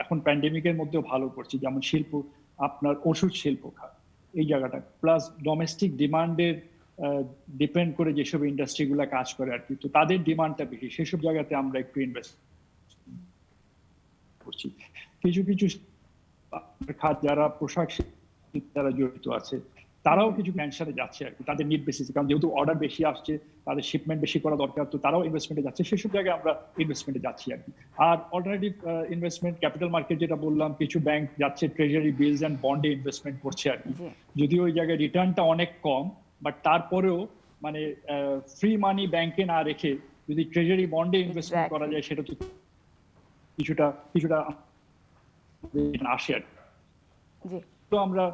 এখন প্যান্ডেমিকের মধ্যেও ভালো করছে, যেমন শিল্প, আপনার ওষুধ শিল্প খাত, এই জায়গাটা, প্লাস ডোমেস্টিক ডিমান্ডের ডিপেন্ড করে যেসব ইন্ডাস্ট্রিগুলো কাজ করে আর কি, তো তাদের ডিমান্ডটা বেশি, সেসব জায়গাতে আমরা একটু ইনভেস্ট করছি। কিছু কিছু খাত যারা পোশাক যারা জড়িত আছে তারাও কিছু ক্যান্সারে যাচ্ছে আর কি, তাদের নিড বেসিসে, কারণ যেহেতু অর্ডার বেশি আসছে, তাদের শিপমেন্ট বেশি করা দরকার, তো তারাও ইনভেস্টমেন্টে যাচ্ছে, সেসব জায়গায় আমরা ইনভেস্টমেন্টে যাচ্ছি আর কি। আর অল্টারনেটিভ ইনভেস্টমেন্ট, ক্যাপিটাল মার্কেট যেটা বললাম, কিছু ব্যাংক যাচ্ছে ট্রেজারি বিলস অ্যান্ড বন্ডে ইনভেস্টমেন্ট করছে আর কি। জি। যদিও ওই জায়গায় রিটার্নটা অনেক কম, বাট তারপরেও মানে ফ্রি মানি ব্যাংকে না রেখে যদি ট্রেজারি বন্ডে ইনভেস্টমেন্ট করা যায়, সেটা তো কিছুটা কিছুটা আসে আর কি। জি তো আমরা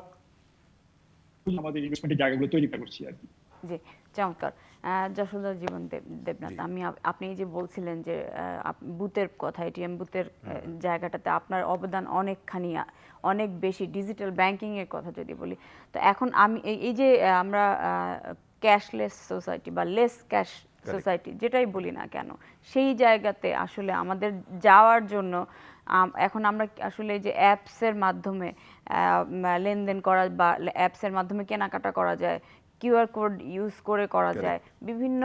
আমাদের ইনভেস্টমেন্টের জায়গাগুলো তৈরি করছি আর কি। জি, চমৎকার। যশোদা জীবন দেবনাথ, আপনি এই যে বলছিলেন যে বুথের কথা, এটিএম বুথের জায়গাটাতে আপনার অবদান অনেকখানি, অনেক বেশি। ডিজিটাল ব্যাংকিং এর কথা যদি বলি, তো এখন আমি এই যে আমরা ক্যাশলেস সোসাইটি বা লেস ক্যাশ সোসাইটি যেটাই বলি না কেন, সেই জায়গাতে আসলে আমাদের যাওয়ার জন্য এখন আমরা আসলে যে অ্যাপসের মাধ্যমে লেনদেন করা বা অ্যাপসের মাধ্যমে কেনাকাটা করা যায়, কিউআর কোড ইউজ করে করা যায়, বিভিন্ন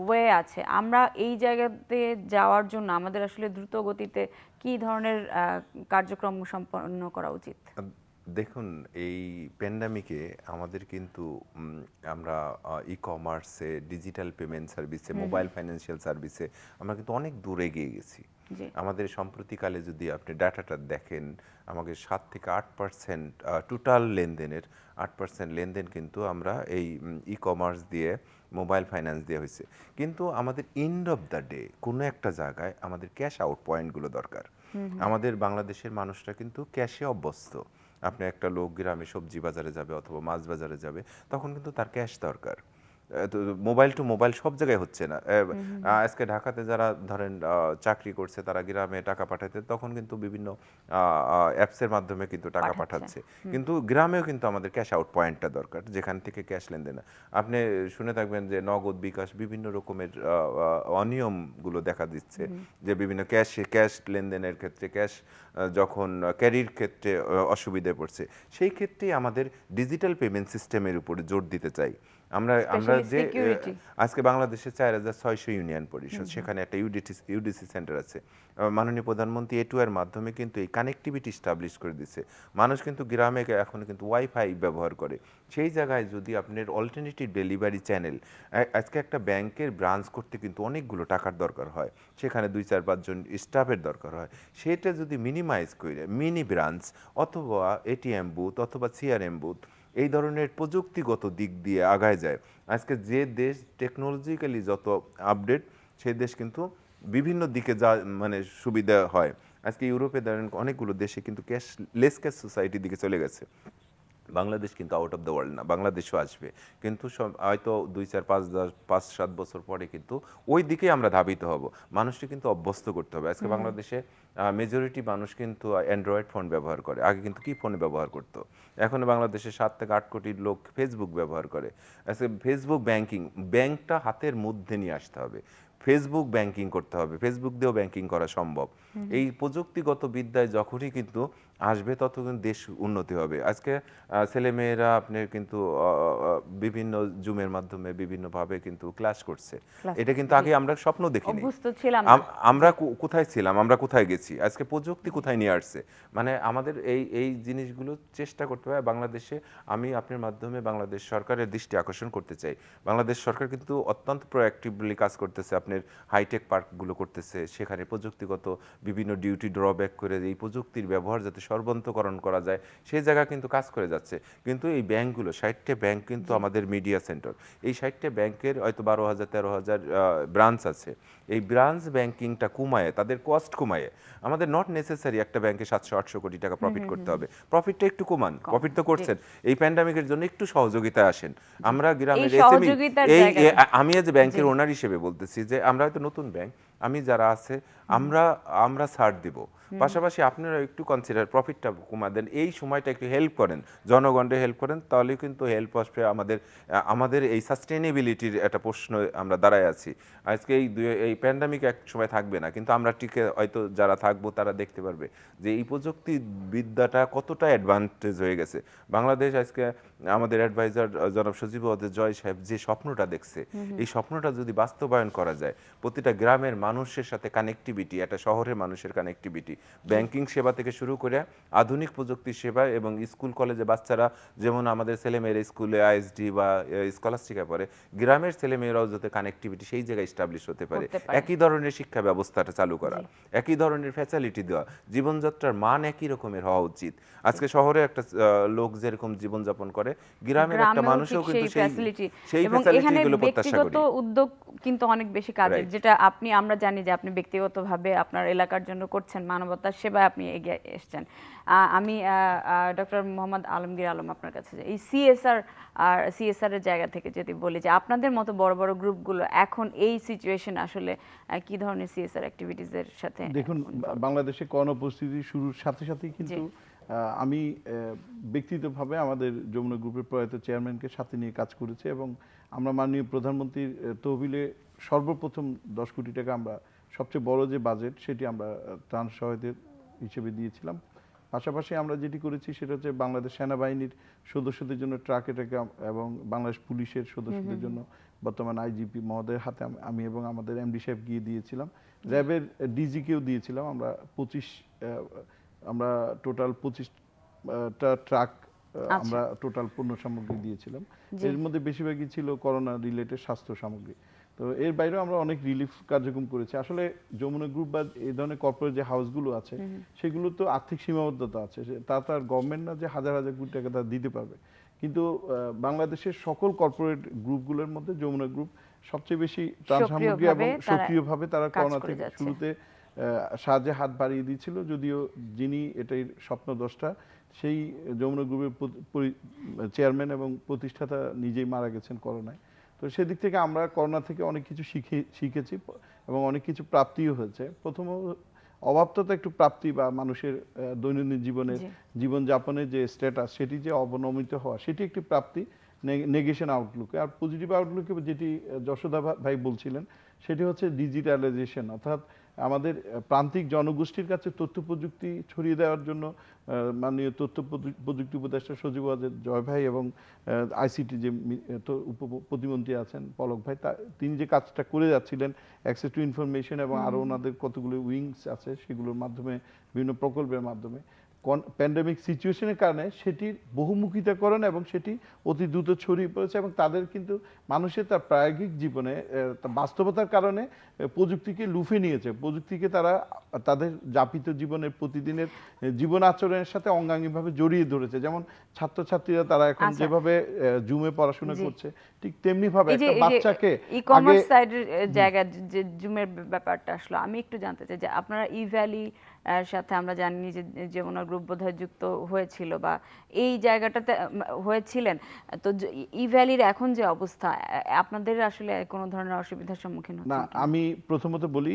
ওয়ে আছে। আমরা এই জায়গাতে যাওয়ার জন্য আমাদের আসলে দ্রুত গতিতে কি ধরনের কার্যক্রম সম্পন্ন করা উচিত? দেখুন, এই প্যান্ডামিকে আমাদের কিন্তু আমরা ই কমার্সে, ডিজিটাল পেমেন্ট সার্ভিসে, মোবাইল ফাইন্যান্সিয়াল সার্ভিসে আমরা কিন্তু অনেক দূর এগিয়ে গেছি। আমাদের সম্প্রতিকালে যদি আপনি ডাটাটা দেখেন, আমাকে 7 থেকে 8% টোটাল লেনদেনের 8% লেনদেন কিন্তু আমরা এই ই কমার্স দিয়ে, মোবাইল ফাইন্যান্স দিয়ে হয়েছে। কিন্তু আমাদের এন্ড অফ দ্য ডে কোনো একটা জায়গায় আমাদের ক্যাশ আউট পয়েন্টগুলো দরকার। আমাদের বাংলাদেশের মানুষরা কিন্তু ক্যাশে অভ্যস্ত। আপনি একটা লোক গ্রামে সবজি বাজারে যাবে অথবা মাছ বাজারে যাবে, তখন কিন্তু তার ক্যাশ দরকার। মোবাইল টু মোবাইল সব জায়গায় হচ্ছে না। আজকে ঢাকাতে যারা ধরেন চাকরি করছে, তারা গ্রামে টাকা পাঠাতে তখন কিন্তু বিভিন্ন অ্যাপসের মাধ্যমে কিন্তু টাকা পাঠাচ্ছে। কিন্তু গ্রামেও কিন্তু আমাদের ক্যাশ আউট পয়েন্টটা দরকার, যেখান থেকে ক্যাশ লেনদেন। আপনি শুনে থাকবেন যে নগদ, বিকাশ, বিভিন্ন রকমের অনিয়মগুলো দেখা দিচ্ছে, যে বিভিন্ন ক্যাশ লেনদেনের ক্ষেত্রে, ক্যাশ যখন ক্যারির ক্ষেত্রে অসুবিধায় পড়ছে, সেই ক্ষেত্রেই আমাদের ডিজিটাল পেমেন্ট সিস্টেমের উপরে জোর দিতে চাই। আমরা যে আজকে বাংলাদেশে 4600 ইউনিয়ন পরিষদ, সেখানে একটা ইউডিসি সেন্টার আছে। মাননীয় প্রধানমন্ত্রী A2 এর মাধ্যমে কিন্তু এই কানেক্টিভিটি এস্টাবলিশ করে দিচ্ছে। মানুষ কিন্তু গ্রামে এখন কিন্তু ওয়াইফাই ব্যবহার করে। সেই জায়গায় যদি আপনার অল্টারনেটিভ ডেলিভারি চ্যানেল, আজকে একটা ব্যাংকের ব্রাঞ্চ করতে কিন্তু অনেকগুলো টাকার দরকার হয়, সেখানে 2-4-5 জন স্টাফের দরকার হয়। সেটা যদি মিনিমাইজ করে মিনি ব্রাঞ্চ অথবা এটিএম বুথ অথবা সিআরএম বুথ, এই ধরনের প্রযুক্তিগত দিক দিয়ে আগায় যায়, আজকে যে দেশ টেকনোলজিক্যালি যত আপডেট, সেই দেশ কিন্তু বিভিন্ন দিকে যা মানে সুবিধা হয়। আজকে ইউরোপে ধরেন অনেকগুলো দেশে কিন্তু লেস ক্যাশ সোসাইটির দিকে চলে গেছে। বাংলাদেশ কিন্তু আউট অফ দ্য ওয়ার্ল্ড না, বাংলাদেশও আসবে, কিন্তু হয়তো 2-4-5-7 বছর পরে কিন্তু ওই দিকে আমরা ধাবিত হব। মানুষকে কিন্তু অভ্যস্ত করতে হবে। আজকে বাংলাদেশে মেজরিটি মানুষ কিন্তু অ্যান্ড্রয়েড ফোন ব্যবহার করে। আগে কিন্তু কি ফোনে ব্যবহার করতো? এখন বাংলাদেশে 7 থেকে 8 কোটি লোক ফেসবুক ব্যবহার করে। আজকে ফেসবুক ব্যাংকিং, ব্যাংকটা হাতের মধ্যে নিয়ে আসতে হবে, ফেসবুক ব্যাংকিং করতে হবে, ফেসবুক দিয়েও ব্যাংকিং করা সম্ভব। এই প্রযুক্তিগত বিদ্যায় যখনই কিন্তু আসবে, ততক্ষণ দেশ উন্নতি হবে। আজকে ছেলেমেয়েরা আপনার কিন্তু বিভিন্ন জুমের মাধ্যমে বিভিন্নভাবে কিন্তু ক্লাস করছে। এটা কিন্তু আগে আমরা স্বপ্ন দেখিনি। আমরা কোথায় ছিলাম, আমরা কোথায় গেছি, আজকে প্রযুক্তি কোথায় নিয়ে আসছে। মানে আমাদের এই জিনিসগুলো চেষ্টা করতে হবে বাংলাদেশে। আমি আপনার মাধ্যমে বাংলাদেশ সরকারের দৃষ্টি আকর্ষণ করতে চাই। বাংলাদেশ সরকার কিন্তু অত্যন্ত প্রোঅ্যাক্টিভলি কাজ করতেছে, আপনার হাইটেক পার্কগুলো করতেছে, সেখানে প্রযুক্তিগত বিভিন্ন ডিউটি ড্রব্যাক করে এই প্রযুক্তির ব্যবহার যাতে সর্বন্তকরণ করা যায়, সেই জায়গা কিন্তু কাজ করে যাচ্ছে। কিন্তু এই ব্যাংকগুলো, 60টা ব্যাংক কিন্তু আমাদের মিডিয়া সেন্টার, এই 60টা ব্যাংকের হয়তো 12,000-13,000 ব্রাঞ্চ আছে। এই ব্রাঞ্চ ব্যাংকিংটা কমায়ে, তাদের কস্ট কমায়ে, আমাদের নট নেসেসারি একটা ব্যাংকে 700-800 কোটি টাকা প্রফিট করতে হবে। প্রফিটটা একটু কমান, প্রফিট তো করছেন, এই প্যান্ডামিকের জন্য একটু সহযোগিতায় আসেন। আমরা গ্রামের এসএমই, আমি আজ ব্যাংকের ওনার হিসেবে বলতেছি যে আমরা হয়তো নতুন ব্যাংক, আমি যারা আছে আমরা ছাড় দিব, পাশাপাশি আপনারা একটু কনসিডার প্রফিটটা কমা দেন, এই সময়টা একটু হেল্প করেন, জনগণকে হেল্প করেন, তাহলে কিন্তু হেল্প আসবে। আমাদের এই সাস্টেনেবিলিটির একটা প্রশ্ন আমরা দাঁড়ায় আছি। আজকে এই প্যান্ডামিক এক সময় থাকবে না, কিন্তু আমরা টিকে হয়তো যারা থাকবো তারা দেখতে পারবে যে এই প্রযুক্তি বিদ্যাটা কতটা অ্যাডভান্টেজ হয়ে গেছে। বাংলাদেশ আজকে আমাদের অ্যাডভাইজার জনাব সজীব জয় সাহেব যে স্বপ্নটা দেখছে, এই স্বপ্নটা যদি বাস্তবায়ন করা যায়, প্রতিটা গ্রামের মানুষের সাথে কানেক্টিভিটি, একটা শহরের মানুষের কানেক্টিভিটি, ব্যাংকিং সেবা থেকে শুরু করে আধুনিক প্রযুক্তির সেবা, এবং স্কুল কলেজে বাচ্চারা যেমন আমাদের ছেলেমেয়েরা স্কুলে আইএসডি বা স্কলাস্টিকায় পড়ে, গ্রামের ছেলেমেয়েরাও যাতে কানেক্টিভিটি সেই জায়গায় এস্টাবলিশ হতে পারে, করতে পারে। একই ধরনের শিক্ষা ব্যবস্থাটা চালু করা, একই ধরনের ফ্যাসিলিটি দেওয়া, জীবনযাত্রার মান একই রকমের হওয়া উচিত। আজকে শহরে একটা লোক যেরকম জীবনযাপন করে, গ্রামের একটা গ্রামেও মানুষও ঠিক কিন্তু সেই ফ্যাসিলিটি সেই এবং এখানে ফ্যাসিলিটিগুলো প্রত্যাশা করি। ব্যক্তিগত উদ্যোগ কিন্তু অনেক বেশি কাজের, Right. যেটা আমরা জানি যে আপনি ব্যক্তিগতভাবে আপনার এলাকার জন্য করছেন, মানবতার সেবায় আপনি এগিয়ে এসেছেন। আমি ডক্টর মোহাম্মদ আলমগীর আলম আপনার কাছে এই সিএসআর এর জায়গা থেকে যদি বলি যে আপনাদের মতো বড় বড় গ্রুপগুলো এখন এই সিচুয়েশন আসলে কি ধরনের সিএসআর অ্যাক্টিভিটিজের সাথে দেখুন, বাংলাদেশে করোনা পরিস্থিতি শুরুর সাথে সাথেই কিন্তু আমি ব্যক্তিগতভাবে আমাদের যমুনা গ্রুপের প্রয়াত চেয়ারম্যানকে সাথে নিয়ে কাজ করেছি, এবং আমরা মাননীয় প্রধানমন্ত্রীর তহবিলে সর্বপ্রথম 10 কোটি টাকা আমরা সবচেয়ে বড় যে বাজেট সেটি আমরা ত্রাণ সহায়তার হিসেবে দিয়েছিলাম। পাশাপাশি আমরা যেটি করেছি সেটা হচ্ছে বাংলাদেশ সেনাবাহিনীর সদস্যদের জন্য ট্রাকে টাকা, এবং বাংলাদেশ পুলিশের সদস্যদের জন্য বর্তমান আইজিপি মহোদয়ের হাতে আমি এবং আমাদের এমডি সাহেব গিয়ে দিয়েছিলাম। র্যাবের ডিজিকেও দিয়েছিলাম। আমরা টোটাল 25টা ট্রাক আমরা টোটাল পণ্য সামগ্রী দিয়েছিলাম। এর মধ্যে বেশিরভাগই ছিল করোনা রিলেটেড স্বাস্থ্য সামগ্রী। তো এর বাইরেও আমরা অনেক রিলিফ কার্যক্রম করেছি। আসলে যমুনা গ্রুপ বা এই ধরনের কর্পোরেট যে হাউসগুলো আছে সেগুলো তো আর্থিক সীমাবদ্ধতা আছে, তার গভর্নমেন্ট না যে হাজার হাজার কোটি টাকা তারা দিতে পারবে, কিন্তু বাংলাদেশের সকল কর্পোরেট গ্রুপগুলোর মধ্যে যমুনা গ্রুপ সবচেয়ে বেশি ত্রাণ সামগ্রী এবং সক্রিয়ভাবে তারা করোনা থেকে শুরুতে সাহায্যে হাত বাড়িয়ে দিয়েছিল। যদিও যিনি এটাই স্বপ্নদ্রষ্টা সেই যমুনা গ্রুপের চেয়ারম্যান এবং প্রতিষ্ঠাতা নিজেই মারা গেছেন করোনায়। তো সেদিক থেকে আমরা করোনা থেকে অনেক কিছু শিখেছি এবং অনেক কিছু প্রাপ্তিও হয়েছে। প্রথম অভাবটা একটু প্রাপ্তি বা মানুষের দৈনন্দিন জীবনযাপনের যে স্ট্যাটাস সেটি যে অবনমিত হওয়া সেটি একটি প্রাপ্তি নেগেশন আউটলুকে। আর পজিটিভ আউটলুকে যেটি যশোদা ভাই বলছিলেন সেটি হচ্ছে ডিজিটালাইজেশন, অর্থাৎ আমাদের প্রান্তিক জনগোষ্ঠীর কাছে তথ্য প্রযুক্তি ছড়িয়ে দেওয়ার জন্য মাননীয় তথ্য প্রযুক্তি উপদেষ্টা সজীব ওয়াজেদ জয় ভাই এবং আইসিটি যে প্রতিমন্ত্রী আছেন পলক ভাই, তিনি যে কাজটা করে যাচ্ছিলেন অ্যাক্সেস টু ইনফরমেশন এবং আরও ওনাদের কতগুলো উইংস আছে সেগুলোর মাধ্যমে বিভিন্ন প্রকল্পের মাধ্যমে প্যান্ডেমিক সিচুয়েশনের কারণে সেটির বহুমুখিতাকরণ এবং সেটি অতি দ্রুত ছড়িয়ে পড়েছে, এবং তাদের কিন্তু মানুষের তার প্রায়োগিক জীবনে বাস্তবতার কারণে প্রযুক্তিকে লুফে নিয়েছে। প্রযুক্তিকে তারা তাদের যাপিত জীবনের প্রতিদিনের জীবন আচরণের সাথে অঙ্গাঙ্গিভাবে জড়িয়ে ধরেছে। যেমন ছাত্রছাত্রীরা তারা এখন যেভাবে জুমে পড়াশোনা করছে ঠিক তেমনি ভাবে একটা বাচ্চাকে ই কমার্স সাইডের জায়গা যে জুমের ব্যাপারটা আসলো, আমি একটু জানতে চাই যে আপনারা ই ভ্যালি সাথে আমরা জানি যে যমুনা গ্রুপ বোধহয় যুক্ত হয়েছিল বা এই জায়গাটাতে হয়েছিলেন, তো ই ভ্যালির এখন যে অবস্থা আপনাদের আসলে কোনো ধরনের অসুবিধার সম্মুখীন হচ্ছেন না? আমি প্রথমত বলি,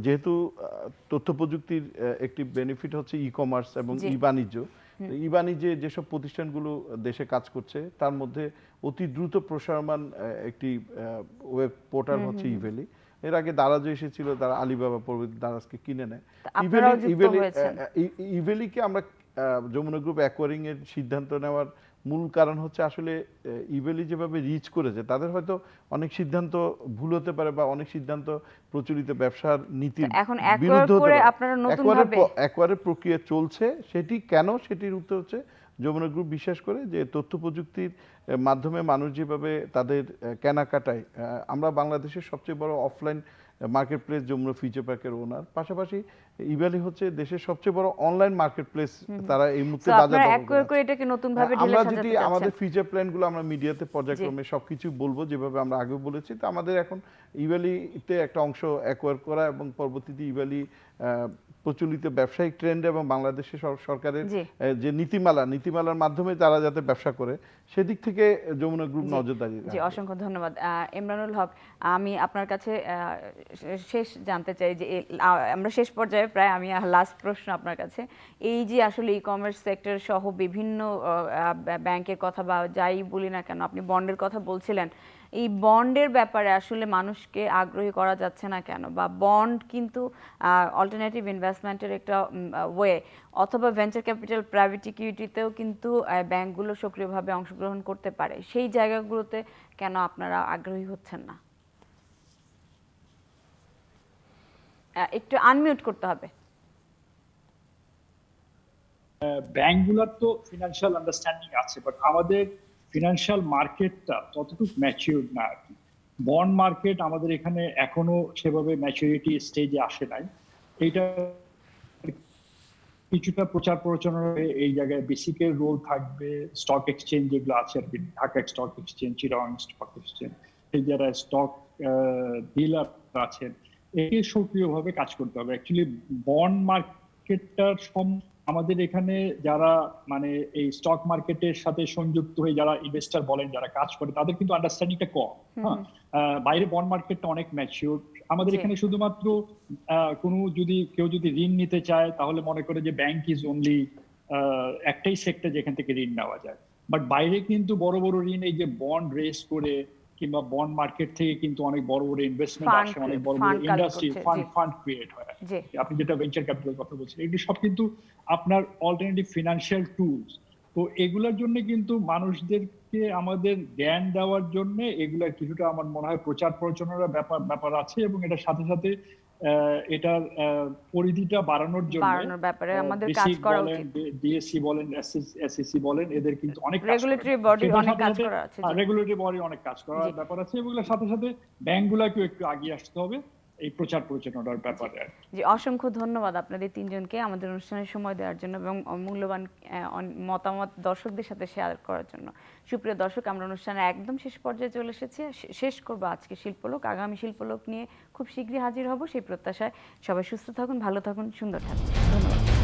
যেহেতু তথ্য প্রযুক্তির একটি বেনিফিট হচ্ছে ই কমার্স এবং ই বাণিজ্য, ই বাণিজ্যে যেসব প্রতিষ্ঠানগুলো দেশে কাজ করছে তার মধ্যে অতি দ্রুত প্রসারমান একটি ওয়েব পোর্টাল হচ্ছে ই ভ্যালি। এর আগে দারাজও এসেছিল, তারা আলিবাবা প্রভৃতি দারাজকে কিনে নেয়। ইভ্যালিকে আমরা যমুনা গ্রুপ অ্যাকোয়ারিং এর সিদ্ধান্ত নেওয়ার মূল কারণ হচ্ছে আসলে ইভ্যালি যেভাবে রিচ করেছে তাদের হয়তো অনেক সিদ্ধান্ত ভুল হতে পারে বা অনেক সিদ্ধান্ত প্রচলিত ব্যবসার নীতির বিরুদ্ধে হতে পারে। অ্যাকোয়ারের প্রক্রিয়া চলছে, সেটি কেন সেটির উত্তর হচ্ছে যমুনা গ্রুপ বিশ্বাস করে যে তথ্য প্রযুক্তির মাধ্যমে মানুষ যেভাবে তাদের কেনাকাটায়, আমরা বাংলাদেশের সবচেয়ে বড় offline market place Jamuna future পার্কের ওনার, পাশাপাশি ইভ্যালি হচ্ছে দেশের সবচেয়ে বড় অনলাইন মার্কেট প্লেস। তারা এই মুহূর্তে বাজার আমরা যদি আমাদের ফিউচার প্ল্যানগুলো আমরা মিডিয়াতে পর্যায়ক্রমে সবকিছু বলবো যেভাবে আমরা আগেও বলেছি। তো আমাদের এখন ইভ্যালিতে একটা অংশ অ্যাকোয়ার করা এবং পরবর্তীতে ইভ্যালি প্রচলিত ব্যবসায়িক ট্রেন্ড এবং বাংলাদেশের সরকারের যে নীতিমালার মাধ্যমে তারা যাতে ব্যবসা করে সেদিক থেকে যমুনা গ্রুপ নজরদারি। জি, অসংখ্য ধন্যবাদ ইমরানুল হক। আমি আপনার কাছে শেষ জানতে চাই যে আমরা শেষ পর্যায়ে প্রায়, আমি লাস্ট প্রশ্ন আপনার কাছে, এই যে আসলে ই কমার্স সেক্টর সহ বিভিন্ন ব্যাংকের কথা বা যাই বলি না কেন, আপনি বন্ডের কথা বলছিলেন, এই বন্ডের ব্যাপারে আসলে মানুষকে আগ্রহী করা যাচ্ছে না কেন? বা বন্ড কিন্তু অল্টারনেটিভ ইনভেস্টমেন্টের একটা ওয়ে, অথবা ভেঞ্চার ক্যাপিটাল প্রাইভেট ইকুইটিতেও কিন্তু ব্যাংকগুলো সক্রিয়ভাবে অংশগ্রহণ করতে পারে, সেই জায়গাগুলোতে কেন আপনারা আগ্রহী হচ্ছেন না? একটু আনমিউট করতে হবে। ব্যাংকগুলোর তো ফিনান্সিয়াল আন্ডারস্ট্যান্ডিং আছে, বাট আমাদের ফিনান্সিয়াল মার্কেটটা ততটুকু ম্যাচিউর না আর কি। বন্ড মার্কেট আমাদের এখানে এখনো সেভাবে ম্যাচুরিটি স্টেজে আসে নাই। এইটা কিছুটা প্রচার প্রচারণা এই জায়গায় বেসিকের রোল থাকবে। স্টক এক্সচেঞ্জ যেগুলো আছে আর কি, Dhaka stock exchange, Chittagong stock exchange, এই যারা স্টক ডিলার আছেন, একে সক্রিয়ভাবে কাজ করতে হবে। অ্যাকচুয়ালি বন্ড মার্কেটটার আমাদের এখানে যারা মানে এই স্টক মার্কেটের সাথে সংযুক্ত হয়ে যারা ইনভেস্টর বলেন, যারা কাজ করে, তাদের কিন্তু আন্ডারস্ট্যান্ডিংটা কম। হ্যাঁ, বাইরে বন্ড মার্কেটটা অনেক ম্যাচিউর। আমাদের এখানে শুধুমাত্র যদি কেউ ঋণ নিতে চায় তাহলে মনে করে যে ব্যাংক ইজ অনলি একটাই সেক্টর যেখান থেকে ঋণ নেওয়া যায়। বাট বাইরে কিন্তু বড় বড় ঋণ এই যে বন্ড রেস করে কিংবা বন্ড মার্কেট থেকে কিন্তু অনেক বড় বড় ইনভেস্টমেন্ট আসে, অনেক বড় বড় ইন্ডাস্ট্রি ফান্ড ক্রিয়েট হয়। আপনি যেটা ভেঞ্চার ক্যাপিটাল কথা বলছেন, এগুলো সব কিন্তু আপনার অল্টারনেটিভ ফিনান্সিয়াল টুলস। তো এগুলোর জন্য কিন্তু মানুষদেরকে আমাদের জ্ঞান দেওয়ার জন্য এগুলার কিছুটা আমার মনে হয় প্রচার প্রচারণার ব্যাপার আছে, এবং এটার সাথে সাথে এটার পরিধিটা বাড়ানোর জন্য ব্যাপারে আমাদের কাজ করা উচিত। ডিএসসি বলেন, এসএসসি বলেন, এদের কিন্তু অনেক রেগুলেটরি বডি অনেক কাজ করা আছে, রেগুলেটরি বডি অনেক কাজ করার ব্যাপার আছে। এগুলোর সাথে সাথে ব্যাংকগুলোকেও একটু এগিয়ে আসতে হবে এই প্রচার প্রচারণার ব্যাপারে। জি, অসংখ্য ধন্যবাদ আপনাদের তিনজনকে আমাদের অনুষ্ঠানে সময় দেওয়ার জন্য এবং মূল্যবান মতামত দর্শকদের সাথে শেয়ার করার জন্য। সুপ্রিয় দর্শক, আমরা অনুষ্ঠানে একদম শেষ পর্যায়ে চলে এসেছি। শেষ করবো আজকে শিল্পলোক। আগামী শিল্পলোক নিয়ে খুব শীঘ্রই হাজির হব সেই প্রত্যাশায়। সবাই সুস্থ থাকুন, ভালো থাকুন, সুন্দর থাকুন। ধন্যবাদ।